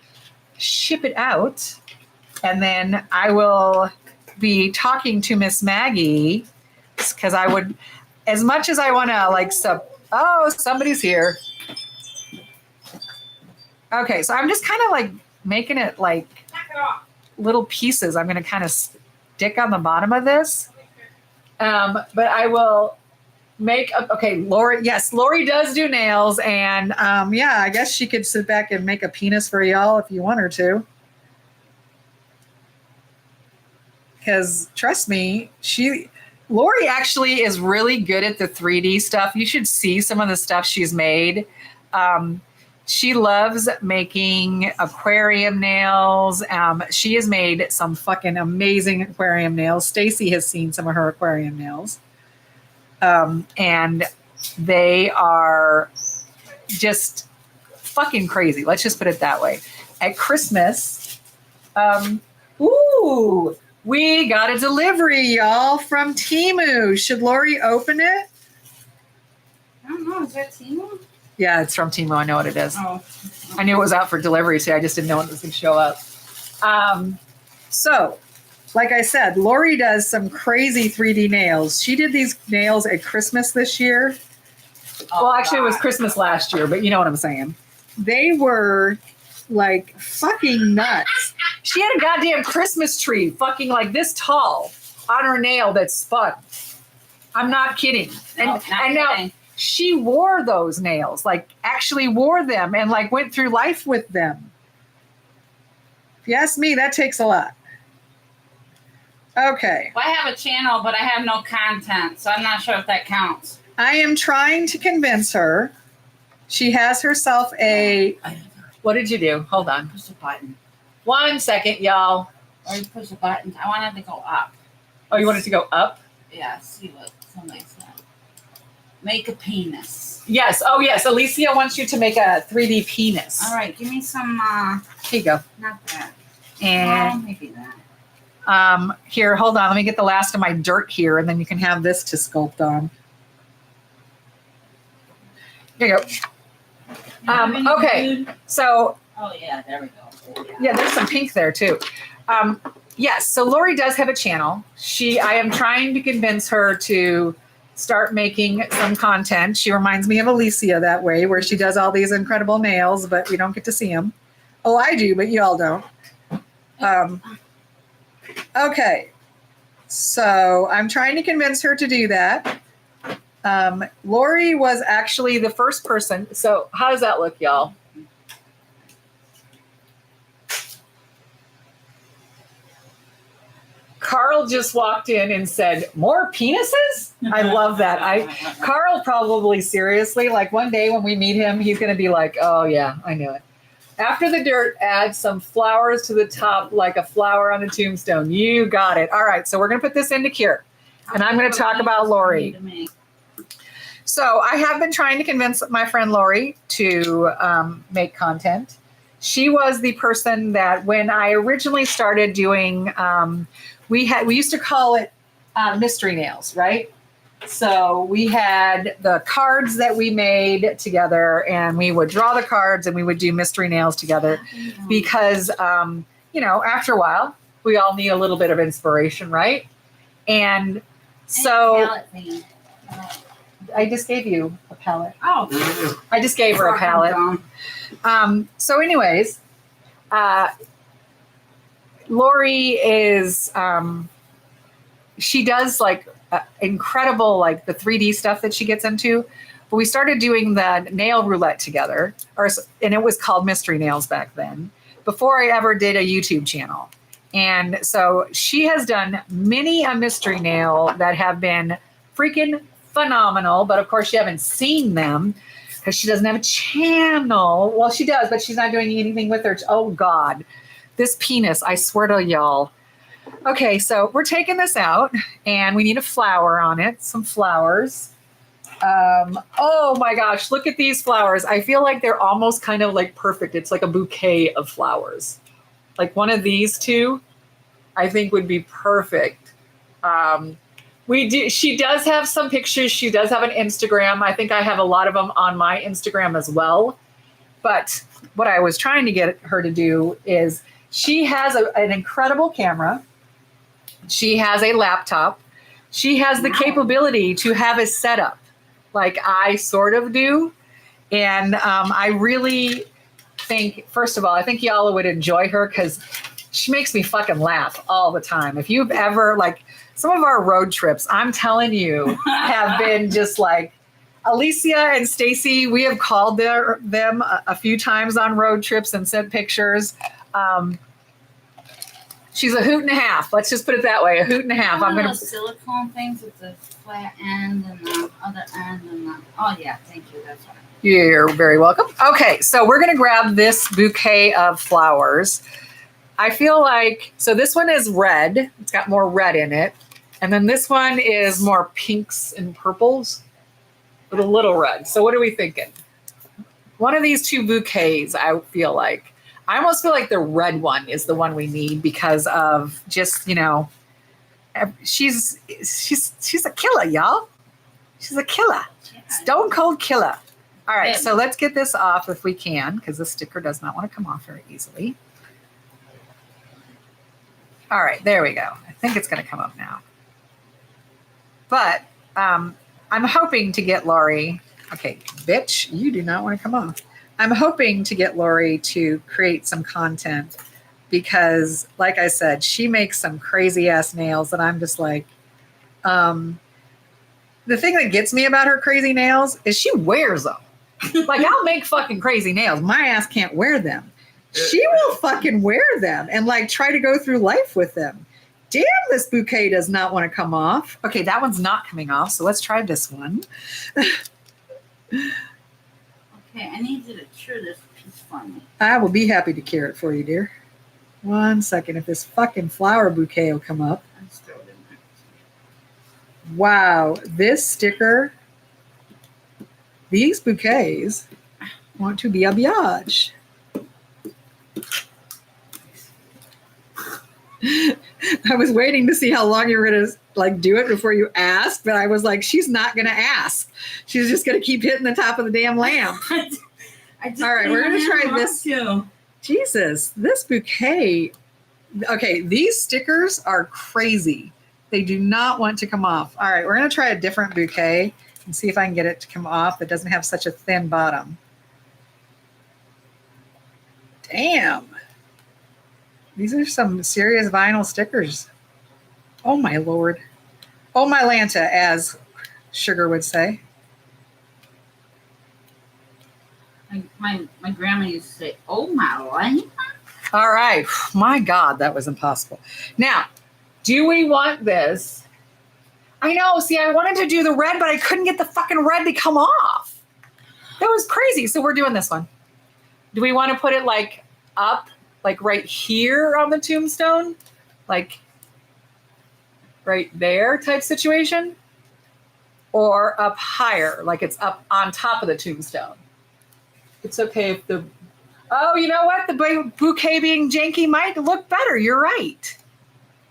ship it out. And then I will be talking to Miss Maggie because I would, as much as I want to like, somebody's here. Okay, so I'm just kind of like making it like little pieces. I'm going to kind of stick on the bottom of this. But I will make up. Okay, Lori. Yes, Lori does do nails. And yeah, I guess she could sit back and make a penis for y'all if you want her to. Because trust me, Lori actually is really good at the 3D stuff. You should see some of the stuff she's made. She loves making aquarium nails. She has made some fucking amazing aquarium nails. Stacy has seen some of her aquarium nails. And they are just fucking crazy. Let's just put it that way. At Christmas, we got a delivery, y'all, from Temu. Should Lori open it? I don't know. Is that Temu? Yeah, it's from Temu. I know what it is. Oh. I knew it was out for delivery today. I just didn't know when it was going to show up. So, like I said, Lori does some crazy 3D nails. She did these nails at Christmas this year. Oh, Well, actually, it was God. Christmas last year, but you know what I'm saying. They were like fucking nuts. She had a goddamn Christmas tree fucking like this tall on her nail that spun. I'm not kidding. No, not now kidding. she wore those nails, like actually wore them and like went through life with them. If you ask me, that takes a lot. Okay. Well, I have a channel, but I have no content, so I'm not sure if that counts. I am trying to convince her. She has herself a... What did you do? Hold on. Push the button. 1 second, y'all. Or you push the button. I wanted to go up. Oh, you want it to go up? Yeah, see what somebody said. Make a penis. Yes. Oh, yes. Alicia wants you to make a 3D penis. All right. Give me some. Here you go. Not that. And Maybe that. here, hold on. Let me get the last of my dirt here, and then you can have this to sculpt on. Here you go. Okay. So, Oh yeah, there we go. yeah, there's some pink there too. Yes. So Lori does have a channel. I am trying to convince her to start making some content. She reminds me of Alicia that way, where she does all these incredible nails, but we don't get to see them. Oh, I do, but y'all don't. Okay. So I'm trying to convince her to do that. Lori was actually the first person. So how does that look, y'all? Carl just walked in and said, "More penises?" I love that. Carl probably seriously, like one day when we meet him, he's going to be like, "Oh yeah, I knew it." After the dirt, add some flowers to the top, like a flower on a tombstone. You got it. All right, so we're going to put this into cure, and I'm going to talk about Lori. So I have been trying to convince my friend Lori to make content. She was the person that when I originally started doing, we used to call it mystery nails, right? So we had the cards that we made together, and we would draw the cards and we would do mystery nails together because, after a while, we all need a little bit of inspiration, right? And so I just gave you a palette. Oh, I just gave her a palette. So anyways, Lori is, she does like incredible, like the 3D stuff that she gets into. But we started doing the nail roulette together, and it was called Mystery Nails back then, before I ever did a YouTube channel. And so she has done many a mystery nail that have been freaking phenomenal. But of course, you haven't seen them because she doesn't have a channel. Well, she does, but she's not doing anything with her. Oh, God. This penis, I swear to y'all. Okay, so we're taking this out, and we need a flower on it, some flowers. Oh, my gosh, look at these flowers. I feel like they're almost kind of like perfect. It's like a bouquet of flowers. Like one of these two, I think would be perfect. She does have some pictures. She does have an Instagram. I think I have a lot of them on my Instagram as well. But what I was trying to get her to do is she has an incredible camera. She has a laptop. She has the capability to have a setup like I sort of do. And I really think, first of all, I think y'all would enjoy her because she makes me fucking laugh all the time. If you've ever, like, some of our road trips, I'm telling you, have been just like, Alicia and Stacy, we have called them a few times on road trips and sent pictures. She's a hoot and a half. Let's just put it that way, a hoot and a half. I'm gonna silicone things with the flat end and the other end and the. Oh yeah, thank you. That's what. You're very welcome. Okay, so we're gonna grab this bouquet of flowers. I feel like, so this one is red. It's got more red in it. And then this one is more pinks and purples with a little red. So what are we thinking? One of these two bouquets, I feel like. I almost feel like the red one is the one we need because of just, she's a killer, y'all. She's a killer. Stone cold killer. All right, so let's get this off if we can, because the sticker does not want to come off very easily. All right, there we go. I think it's going to come up now. But I'm hoping to get Lori. Okay, bitch, you do not want to come off. I'm hoping to get Lori to create some content because, like I said, she makes some crazy ass nails that I'm just like, the thing that gets me about her crazy nails is she wears them. Like, I'll make fucking crazy nails. My ass can't wear them. She will fucking wear them and like try to go through life with them. Damn, this bouquet does not want to come off. Okay, that one's not coming off. So let's try this one. Okay, I need you to cure this piece for me. I will be happy to cure it for you, dear. 1 second. If this fucking flower bouquet will come up. Let's throw it in there. Wow, this sticker, these bouquets want to be a biatch. I was waiting to see how long you were going to like do it before you asked, but I was like, she's not going to ask. She's just going to keep hitting the top of the damn lamp. All right, we're going to try this. Jesus, this bouquet. Okay, these stickers are crazy. They do not want to come off. All right, we're going to try a different bouquet and see if I can get it to come off that doesn't have such a thin bottom. Damn. These are some serious vinyl stickers. Oh, my Lord. Oh, my Lanta, as Sugar would say. My grandma used to say, oh, my Lanta. All right. My God, that was impossible. Now, do we want this? I know. See, I wanted to do the red, but I couldn't get the fucking red to come off. That was crazy. So we're doing this one. Do we want to put it like up? Like right here on the tombstone, like right there type situation, or up higher, like it's up on top of the tombstone. It's okay if the, oh, you know what? The bouquet being janky might look better. You're right.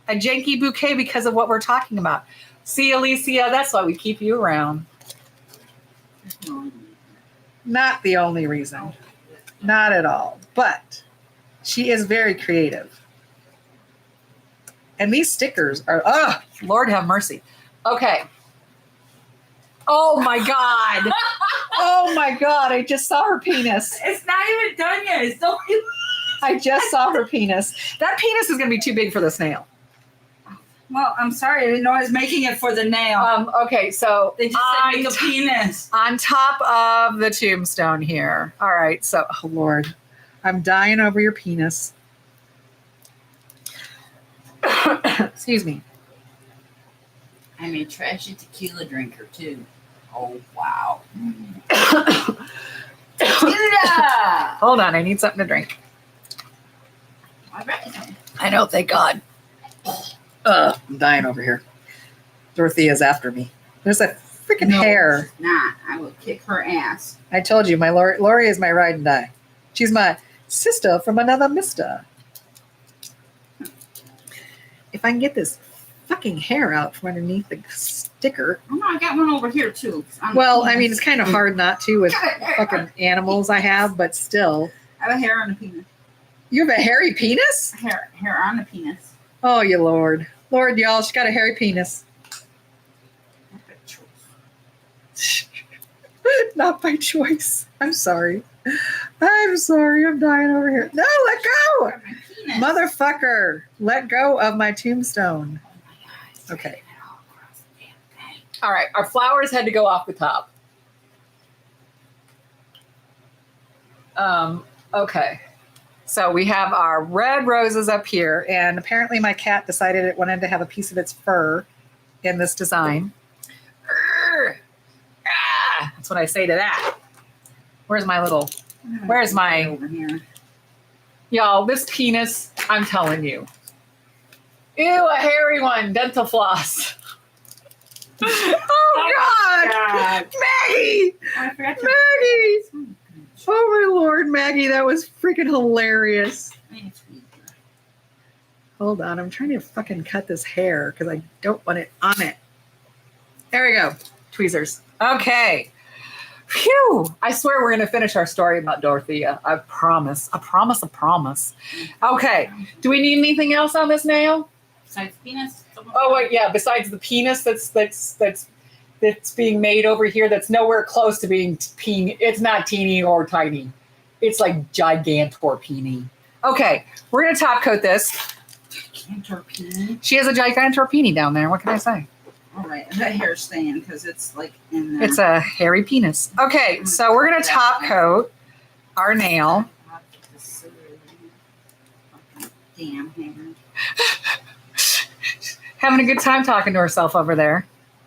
A janky bouquet because of what we're talking about. See, Alicia, that's why we keep you around. Not the only reason. Not at all. But she is very creative. And these stickers are, oh, Lord have mercy. Okay. Oh my God. Oh my God. I just saw her penis. It's not even done yet. It's so I just saw her penis. That penis is going to be too big for this nail. Well, I'm sorry. I didn't know I was making it for the nail. Okay, so They just said make a penis. on top of the tombstone here. All right, so, oh Lord, I'm dying over your penis. Excuse me. I'm a trashy tequila drinker too. Oh wow. Tequila! Hold on, I need something to drink. All right. I know, thank God. I'm dying over here. Dorthea's after me. There's a freaking hair. She's not. I will kick her ass. I told you, my Lori is my ride and die. She's my sister from another mister. If I can get this fucking hair out from underneath the sticker. Oh no, I got one over here too. Well, I mean, it's kind of hard not to with fucking animals I have, but still. I have a hair on the penis. You have a hairy penis? Hair on the penis. Oh, you Lord. Lord, y'all, she got a hairy penis. Not by choice. I'm sorry. I'm sorry. I'm dying over here. No, let go. Motherfucker. Let go of my tombstone. Okay. All right. Our flowers had to go off the top. Okay. So we have our red roses up here, and apparently my cat decided it wanted to have a piece of its fur in this design. That's what I say to that. Where's my over here? y'all, this penis, I'm telling you. Ew, a hairy one, dental floss. Oh God. Maggie! I forgot to Maggie! Oh my Lord, Maggie, that was freaking hilarious. Hold on, I'm trying to fucking cut this hair because I don't want it on it. There we go. Tweezers. Okay. Phew. I swear we're going to finish our story about Dorthea. I promise. I promise. I promise. Okay. Do we need anything else on this nail? Besides penis? Oh, wait, yeah. Besides the penis that's being made over here, that's nowhere close to being it's not teeny or tiny. It's like gigantorpini. Okay, we're gonna top coat this. Gigantorpini. She has a gigantorpini down there. What can I say? All right, that hair's staying because it's like in there. It's a hairy penis. Okay, so we're gonna top coat our nail. Damn hair. Having a good time talking to herself over there.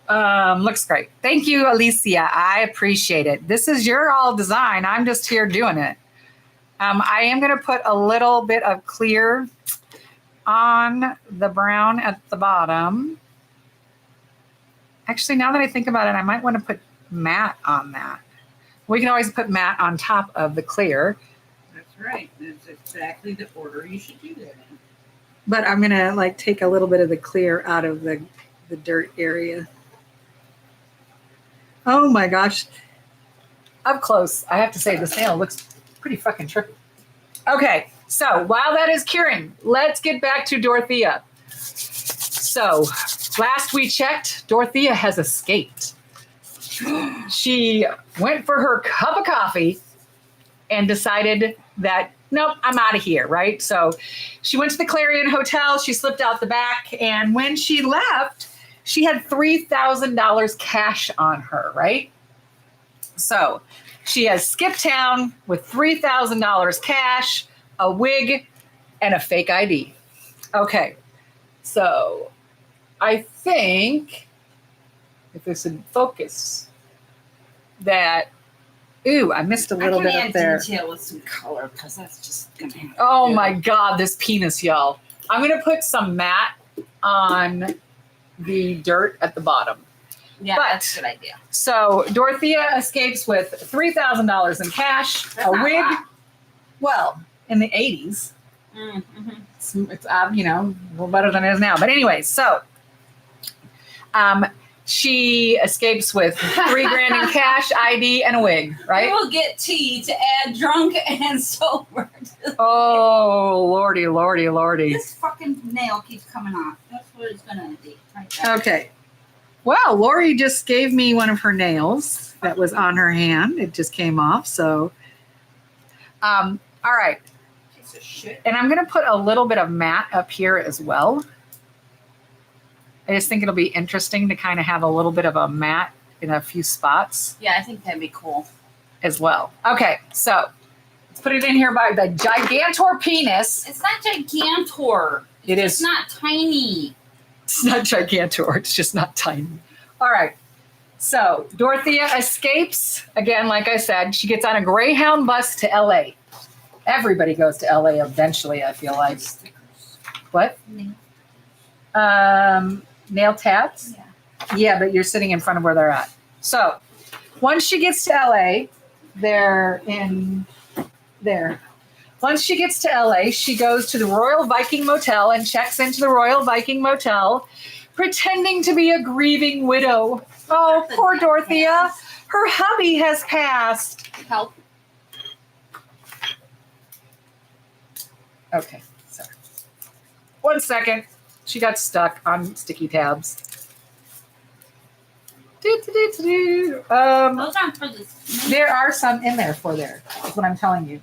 Looks great. Thank you, Alicia. I appreciate it. This is your all design. I'm just here doing it. I am going to put a little bit of clear on the brown at the bottom. Actually, now that I think about it, I might want to put matte on that. We can always put matte on top of the clear. That's right. That's exactly the order you should do that in. But I'm going to like take a little bit of the clear out of the dirt area. Oh my gosh. Up close, I have to say this nail looks pretty fucking trippy. Okay, so while that is curing, let's get back to Dorthea. So last we checked, Dorthea has escaped. She went for her cup of coffee and decided that, nope, I'm out of here, right? So she went to the Clarion Hotel, she slipped out the back, and when she left, she had $3,000 cash on her, right? So she has skipped town with $3,000 cash, a wig, and a fake ID. Okay, so I think if this would focus that, ooh, I missed a little bit up there. Detail with some color because that's just gonna happen. Oh my God, this penis, y'all. I'm gonna put some matte on the dirt at the bottom. Yeah, But- that's a good idea. So Dorthea escapes with $3,000 in cash, That's a not wig. a lot. Well, in the 80s, Mm-hmm. it's well better than it is now. But anyway, so She escapes with $3,000 in cash, ID, and a wig, right? We will get tea to add drunk and sober. Oh, lordy, lordy, lordy. This fucking nail keeps coming off. That's what it's gonna be. Right there. Okay. Well, Lori just gave me one of her nails that was on her hand. It just came off. So, all right. Piece of shit. And I'm going to put a little bit of matte up here as well. I just think it'll be interesting to kind of have a little bit of a matte in a few spots Yeah, I think that'd be cool. as well. Okay, so let's put it in here by the Gigantor penis. It's not gigantor. It It's is. not tiny. It's not Gigantor. It's just not tiny. All right. So Dorthea escapes. Again, like I said, she gets on a Greyhound bus to LA. Everybody goes to LA eventually, I feel like. What? Nail tats? Yeah. Yeah, but you're sitting in front of where they're at. So once she gets to LA, they're in there. Once she gets to LA, she goes to the Royal Viking Motel and checks into the Royal Viking Motel, pretending to be a grieving widow. Oh, poor Dorthea. Her hubby has passed. Help. Okay, sorry. 1 second. She got stuck on sticky tabs. Those aren't for this. There are some in there for there. That's what I'm telling you.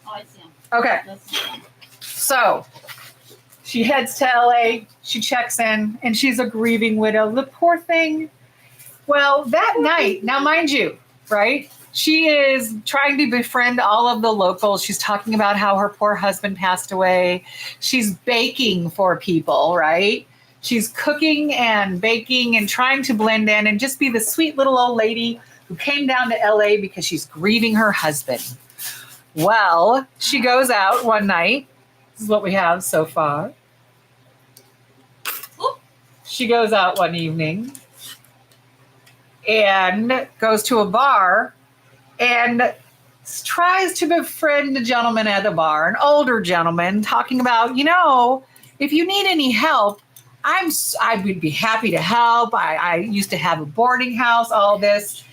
Oh, I see them. Okay, That's not them. so she heads to LA. She checks in, and she's a grieving widow. The poor thing. Well, that night, now mind you, right? She is trying to befriend all of the locals. She's talking about how her poor husband passed away. She's baking for people, right? She's cooking and baking and trying to blend in and just be the sweet little old lady who came down to LA because she's grieving her husband. Well, she goes out one night. This is what we have so far. She goes out one evening and goes to a bar and tries to befriend a gentleman at the bar, an older gentleman, talking about, if you need any help, I would be happy to help. I used to have a boarding house, all this.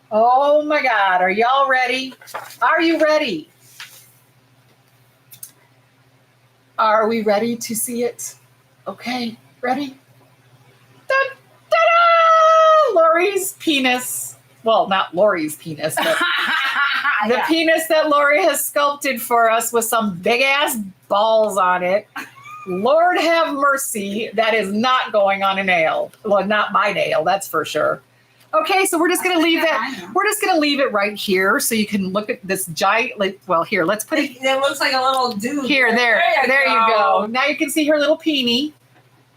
Oh my God, are y'all ready? Are you ready? Are we ready to see it? Okay, ready? Da-da! Lori's penis. Well, not Lori's penis, but the penis that Lori has sculpted for us with some big ass balls on it. Lord have mercy, that is not going on a nail. Well, not my nail, that's for sure. Okay, so we're just gonna leave that. We're just gonna leave it right here so you can look at this giant. Here, let's put it. It looks like a little dude. Here, there you go. Now you can see her little peenie.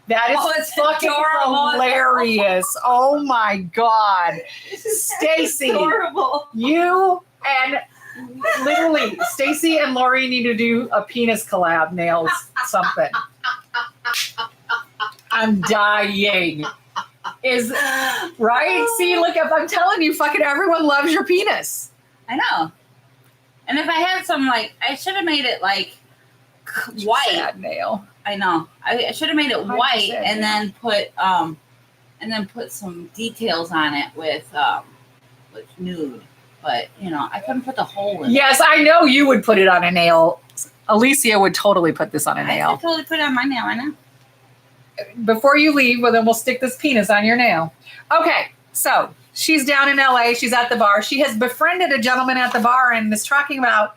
That is it's fucking adorable. hilarious. Oh my God. Stacy, Adorable. you and literally Stacy and Lori need to do a penis collab nails something. I'm dying. Is right? See, look up. I'm telling you, fucking everyone loves your penis. I know. And if I had some, I should have made it white. Sad nail. I know. I should have made it white sad and nail. then put some details on it with nude. But I couldn't put the hole in. Yes, I know you would put it on a nail. Alicia would totally put this on a I nail. could totally put it on my nail. I know. Before you leave, well, then we'll stick this penis on your nail. Okay, so she's down in LA. She's at the bar. She has befriended a gentleman at the bar and is talking about,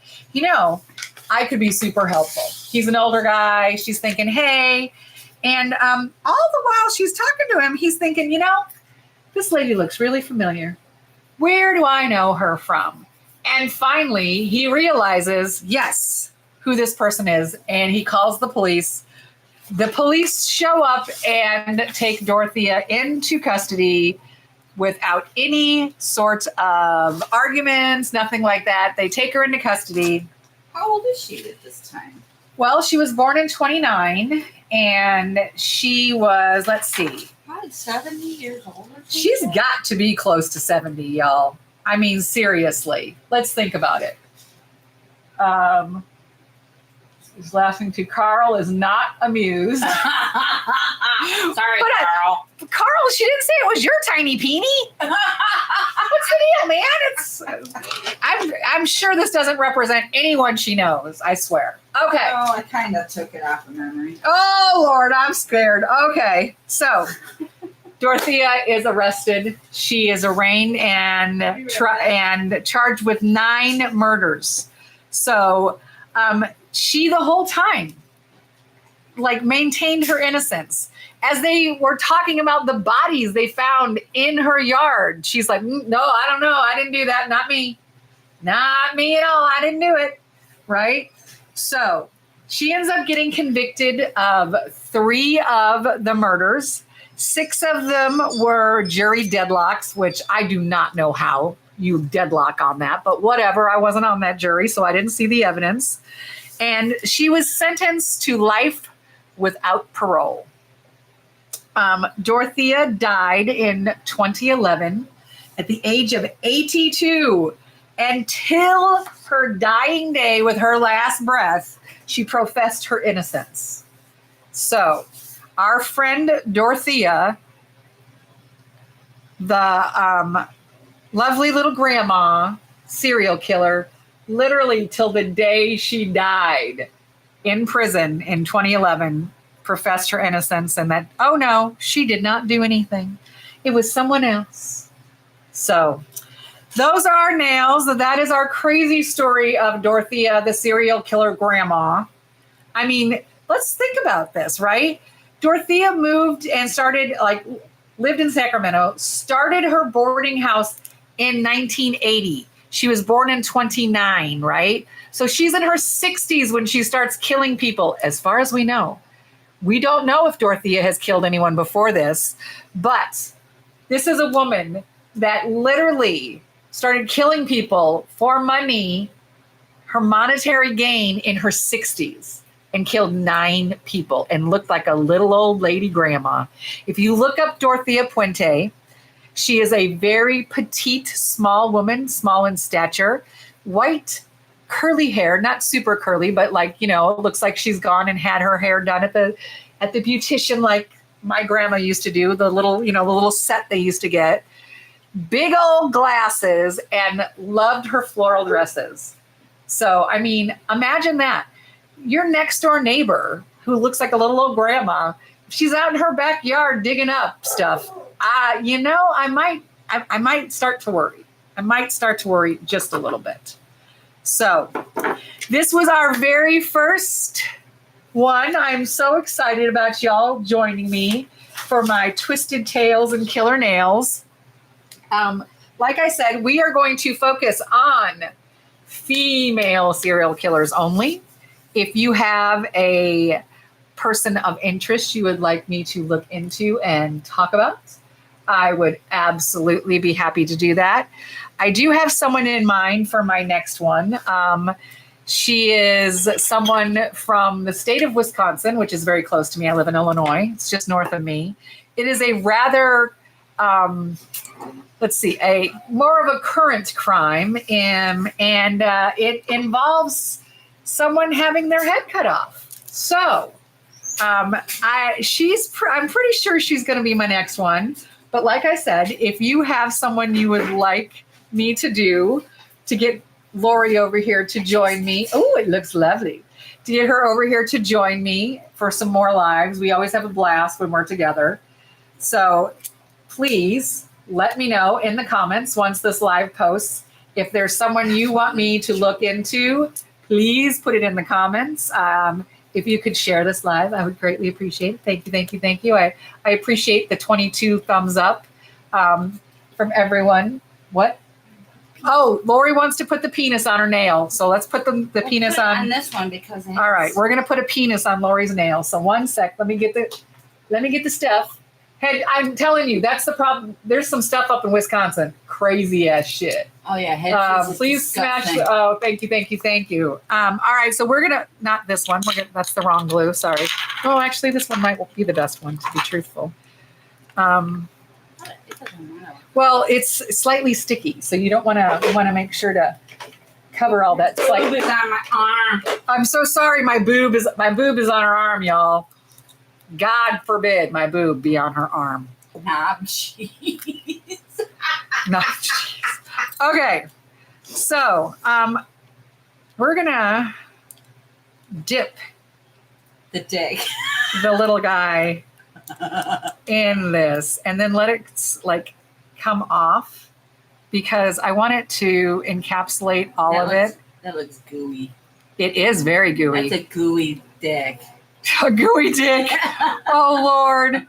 I could be super helpful. He's an older guy. She's thinking, hey. And all the while she's talking to him, he's thinking, this lady looks really familiar. Where do I know her from? And finally, he realizes, yes, who this person is. And he calls the police. The police show up and take Dorthea into custody without any sort of arguments, nothing like that. They take her into custody. How old is she at this time? Well, she was born in 29, and she was, let's see. Probably 70 years old. She's got to be close to 70, y'all. I mean, seriously. Let's think about it. He's laughing too. Carl is not amused. Sorry, But Carl. Carl she didn't say it was your tiny peenie. What's the deal, man? I'm sure this doesn't represent anyone she knows. I swear. Okay. Oh, I kind of took it off of memory. Oh Lord, I'm scared. Okay, so Dorthea is arrested. She is arraigned and charged with 9 murders. So she the whole time like maintained her innocence. As they were talking about the bodies they found in her yard, she's like, no, I don't know. I didn't do that. Not me. Not me at all. I didn't do it. Right? So she ends up getting convicted of 3 of the murders. 6 of them were jury deadlocks, which I do not know how you deadlock on that, but whatever. I wasn't on that jury, so I didn't see the evidence. And she was sentenced to life without parole. Dorthea died in 2011 at the age of 82. Until her dying day with her last breath, she professed her innocence. So our friend Dorthea, the lovely little grandma serial killer, literally till the day she died in prison in 2011, professed her innocence and that, oh no, she did not do anything. It was someone else. So those are our nails. That is our crazy story of Dorthea, the serial killer grandma. I mean, let's think about this, right? Dorthea moved and started, lived in Sacramento, started her boarding house in 1980. She was born in 29, right? So she's in her 60s when she starts killing people, as far as we know. We don't know if Dorthea has killed anyone before this, but this is a woman that literally started killing people for money, her monetary gain in her 60s, and killed 9 people and looked like a little old lady grandma. If you look up Dorthea Punte, she is a very petite, small woman, small in stature, white, curly hair, not super curly, but it looks like she's gone and had her hair done at the beautician like my grandma used to do, the little set they used to get. Big old glasses, and loved her floral dresses. So, I mean, imagine that. Your next door neighbor who looks like a little old grandma, she's out in her backyard digging up stuff. I might start to worry. I might start to worry just a little bit. So this was our very first one. I'm so excited about y'all joining me for my Twisted Tales and Killer Nails. Like I said, we are going to focus on female serial killers only. If you have a person of interest you would like me to look into and talk about, I would absolutely be happy to do that. I do have someone in mind for my next one. She is someone from the state of Wisconsin, which is very close to me. I live in Illinois. It's just north of me. It is a rather, a more of a current crime, and it involves someone having their head cut off. So I'm pretty sure she's going to be my next one. But like I said, if you have someone you would like me to get Lori over here to join me. Oh, it looks lovely. To get her over here to join me for some more lives. We always have a blast when we're together. So please let me know in the comments once this live posts. If there's someone you want me to look into, please put it in the comments. If you could share this live, I would greatly appreciate it. Thank you, thank you, thank you. I appreciate the 22 thumbs up from everyone. What? Oh, Lori wants to put the penis on her nail. So let's put the penis on this one because all right, we're gonna put a penis on Lori's nail. So one sec. Let me get the stuff. Hey, I'm telling you, that's the problem. There's some stuff up in Wisconsin. Crazy ass shit. Oh yeah, head cheese is please disgusting. smash. Oh, thank you. All right, so we're gonna not this one. That's the wrong glue. Sorry. Oh, actually, this one might be the best one to be truthful. It doesn't matter. Well, it's slightly sticky, so you don't want to make sure to cover all that. Boob is on my arm. I'm so sorry. My boob is on her arm, y'all. God forbid my boob be on her arm. knob cheese. Not cheese. Okay. So, we're gonna dip The dick. the little guy in this and then let it like come off because I want it to encapsulate all of it. That looks gooey. It is very gooey. That's a gooey dick. A gooey dick. Oh Lord.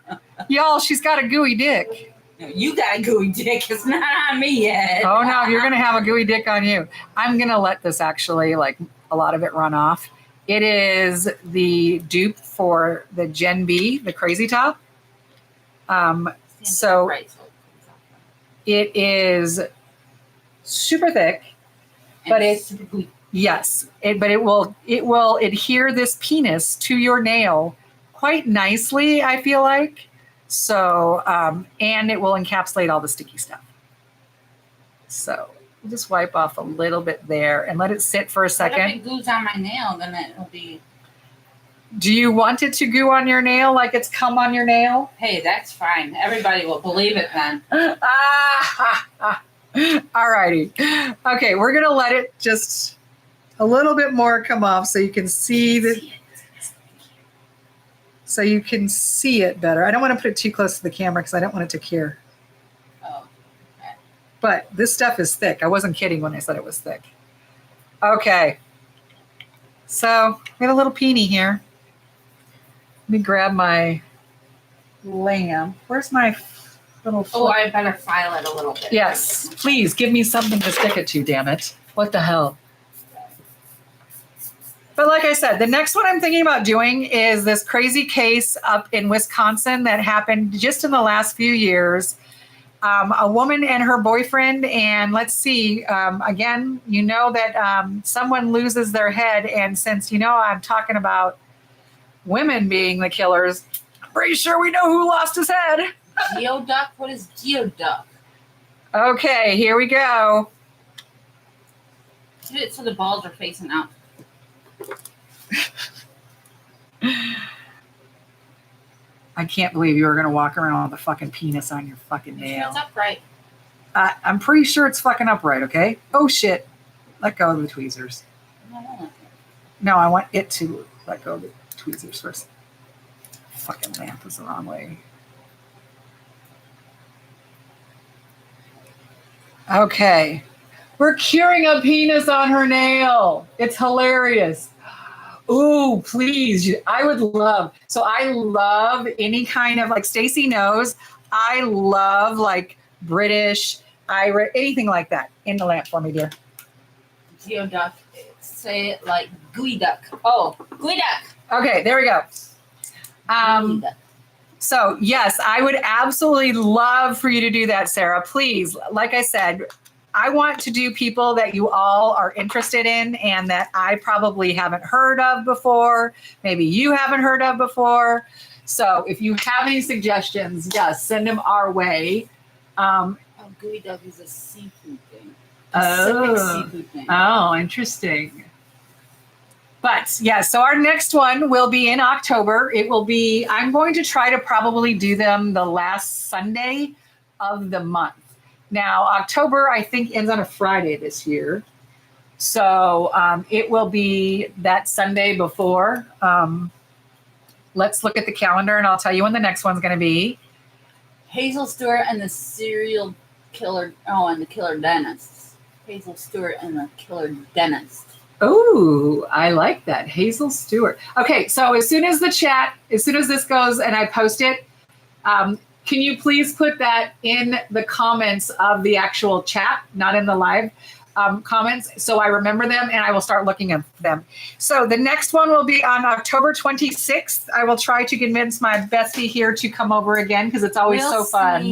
Y'all, she's got a gooey dick. No, you got a gooey dick. It's not on me yet. Oh no, you're gonna have a gooey dick on you. I'm gonna let this actually, like, a lot of it run off. It is the dupe for the Gen B, the Crazy Top. So it is super thick, but it's super gooey. yes, but it will adhere this penis to your nail quite nicely, I feel like. So, and it will encapsulate all the sticky stuff. So we'll just wipe off a little bit there and let it sit for a What if second. it glues on my nail? Then it'll be. Do you want it to goo on your nail like it's cum on your nail? Hey, that's fine. Everybody will believe it then. All righty. Okay, we're going to let it just a little bit more come off so you can see it better. I don't want to put it too close to the camera because I don't want it to cure. Oh, okay. But this stuff is thick. I wasn't kidding when I said it was thick. Okay. So we got a little peenie here. Let me grab my lamb. Where's my little... Oh, I better file it a little bit. Yes, please give me something to stick it to, damn it. What the hell? But like I said, the next one I'm thinking about doing is this crazy case up in Wisconsin that happened just in the last few years. A woman and her boyfriend, and let's see, again, you know that someone loses their head, and since you know I'm talking about women being the killers, I'm pretty sure we know who lost his head. Geoduck? What is geoduck? Okay, here we go. Do it so the balls are facing out. I can't believe you were going to walk around with a fucking penis on your fucking Make sure nail. it's upright. I'm pretty sure it's fucking upright, okay? Oh, shit. Let go of the tweezers. No, I want it to let go of the tweezers first. Fucking lamp is the wrong way. Okay. We're curing a penis on her nail. It's hilarious. Ooh, please. I would love. So I love any kind of, like Stacy knows, I love like British, Irish, anything like that. In the lamp for me, dear. Geoduck. Say it like gooey duck. Oh, gooey duck. Okay, there we go. Gooey duck. So yes, I would absolutely love for you to do that, Sarah. Please, like I said, I want to do people that you all are interested in and that I probably haven't heard of before. Maybe you haven't heard of before. So if you have any suggestions, yes, send them our way. Gooey duck is a seafood thing. Oh. Pacific seafood thing. Oh, interesting. But yeah, so our next one will be in October. It will be, I'm going to try to probably do them the last Sunday of the month. Now, October, I think, ends on a Friday this year. So it will be that Sunday before. Let's look at the calendar and I'll tell you when the next one's going to be. Hazel Stewart and the serial killer. Oh, and the killer dentist. Hazel Stewart and the killer dentist. Oh, I like that. Hazel Stewart. Okay, so as soon as this goes and I post it, can you please put that in the comments of the actual chat, not in the live comments, so I remember them and I will start looking at them. So the next one will be on October 26th. I will try to convince my bestie here to come over again because it's always so fun.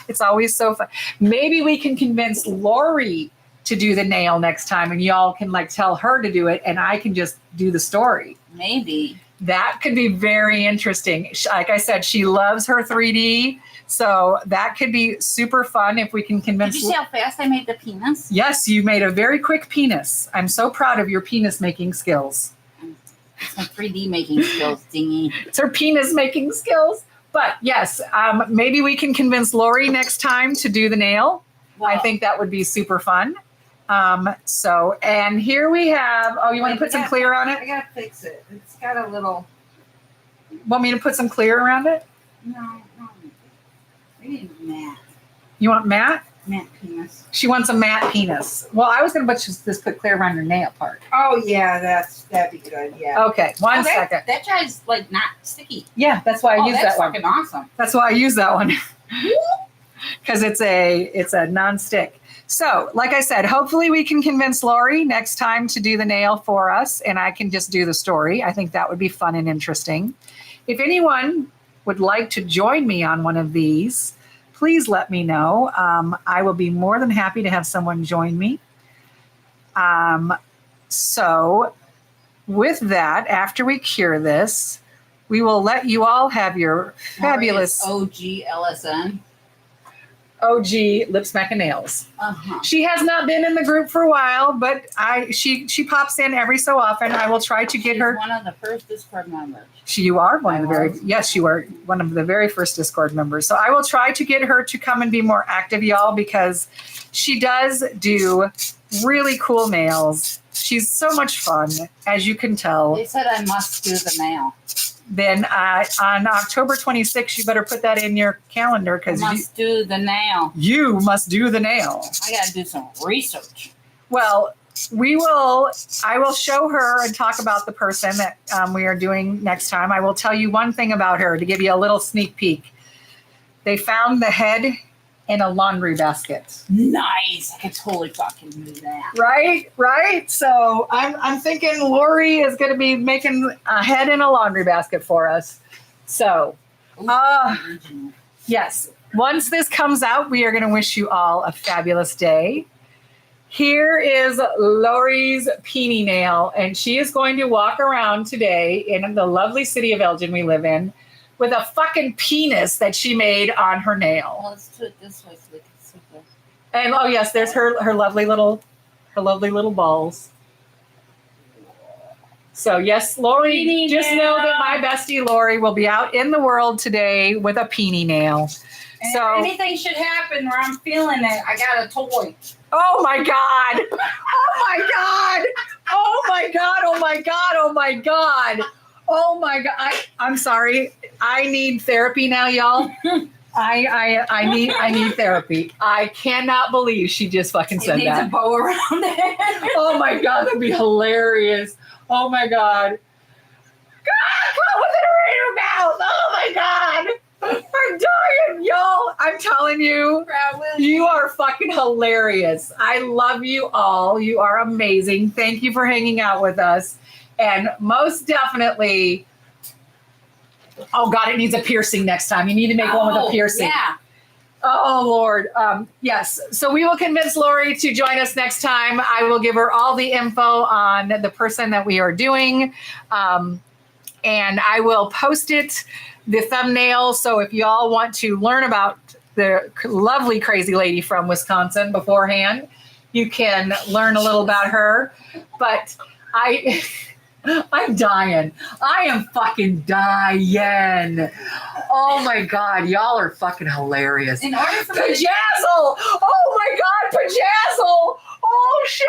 It's always so fun. Maybe we can convince Lori to do the nail next time and y'all can like tell her to do it and I can just do the story. Maybe. That could be very interesting. Like I said, she loves her 3D. So that could be super fun if we can convince. Did you see how fast I made the penis? Yes, you made a very quick penis. I'm so proud of your penis making skills. It's my 3D making skills, dingy. It's her penis making skills. But yes, maybe we can convince Lori next time to do the nail. I Well, think that would be super fun. And here we have, you want to put some clear on I it? gotta fix it. It's got a little. Want me to put some clear around it? No. We need matte. You want matte? Matte penis. She wants a matte penis. Well, I was going to just put clear around your nail part. Oh yeah, that'd be good. Yeah. Okay, one okay, second. That guy's like not sticky. Yeah, that's why I use that's that one. fucking awesome. That's why I use that one. Because it's a non-stick. So, like I said, hopefully we can convince Lori next time to do the nail for us, and I can just do the story. I think that would be fun and interesting. If anyone would like to join me on one of these, please let me know. I will be more than happy to have someone join me. So, with that, after we cure this, we will let you all have your fabulous OG LSN. OG Lip Smackin' Nails. Uh-huh. She has not been in the group for a while, but she pops in every so often. I will try to get She's her. one of the first Discord members. You are one of the I was. yes, you are one of the very first Discord members. So I will try to get her to come and be more active, y'all, because she does do really cool nails. She's so much fun, as you can tell. They said I must do the nail. Then on October 26th, you better put that in your calendar I because must do the nail. you must do the nail. I gotta do some research. Well, I will show her and talk about the person that we are doing next time. I will tell you one thing about her to give you a little sneak peek. They found the head in a laundry basket. Nice. I could totally fucking do that. Right. So I'm thinking Lori is going to be making a head in a laundry basket for us. So, Original. yes, once this comes out, we are going to wish you all a fabulous day. Here is Lori's peenie nail, and she is going to walk around today in the lovely city of Elgin we live in with a fucking penis that she made on her nail. Well, let's do it this way so we can see the. And oh yes, there's her lovely little balls. So yes, Lori, Peenie just nail. know that my bestie Lori will be out in the world today with a peenie nail. And So if anything should happen where I'm feeling it, I got a toy. oh my God. Oh my God. Oh my God. Oh my God. Oh my God. Oh my God. I'm sorry. I need therapy now, y'all. I need therapy. I cannot believe she just fucking It said needs a that. bow around it. Oh my God, that'd be hilarious. Oh my God. God, put it in her mouth. Oh my God. I'm dying, y'all. I'm telling you. You are fucking hilarious. I love you all. You are amazing. Thank you for hanging out with us. And most definitely, oh God, it needs a piercing next time. You need to make one with a piercing. Yeah. Oh Lord. Yes. So we will convince Lori to join us next time. I will give her all the info on the person that we are doing. And I will post the thumbnail. So if y'all want to learn about the lovely crazy lady from Wisconsin beforehand, you can learn a little about her. But I'm dying. I am fucking dying. Oh my God, y'all are fucking hilarious. In order for me to, Pajazzle! Oh my God, Pajazzle! Oh shit!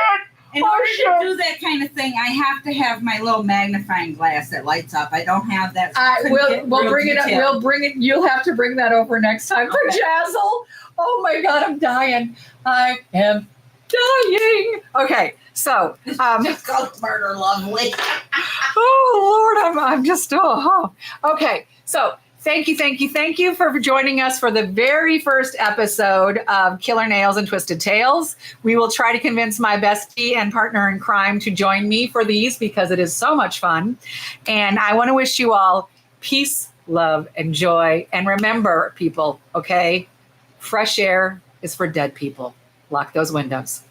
in order to do that kind of thing, I have to have my little magnifying glass that lights up. I don't have that. So I couldn't get We'll real bring it up. detail. We'll bring it. You'll have to bring that over next time. Okay. Pajazzle! Oh my God, I'm dying. I am dying. Okay, so Just go murder lovely. oh Lord, I'm just okay. So thank you for joining us for the very first episode of Killer Nails and Twisted Tales. We will try to convince my bestie and partner in crime to join me for these because it is so much fun. And I want to wish you all peace, love, and joy. And remember, people, okay, fresh air is for dead people. Lock those windows.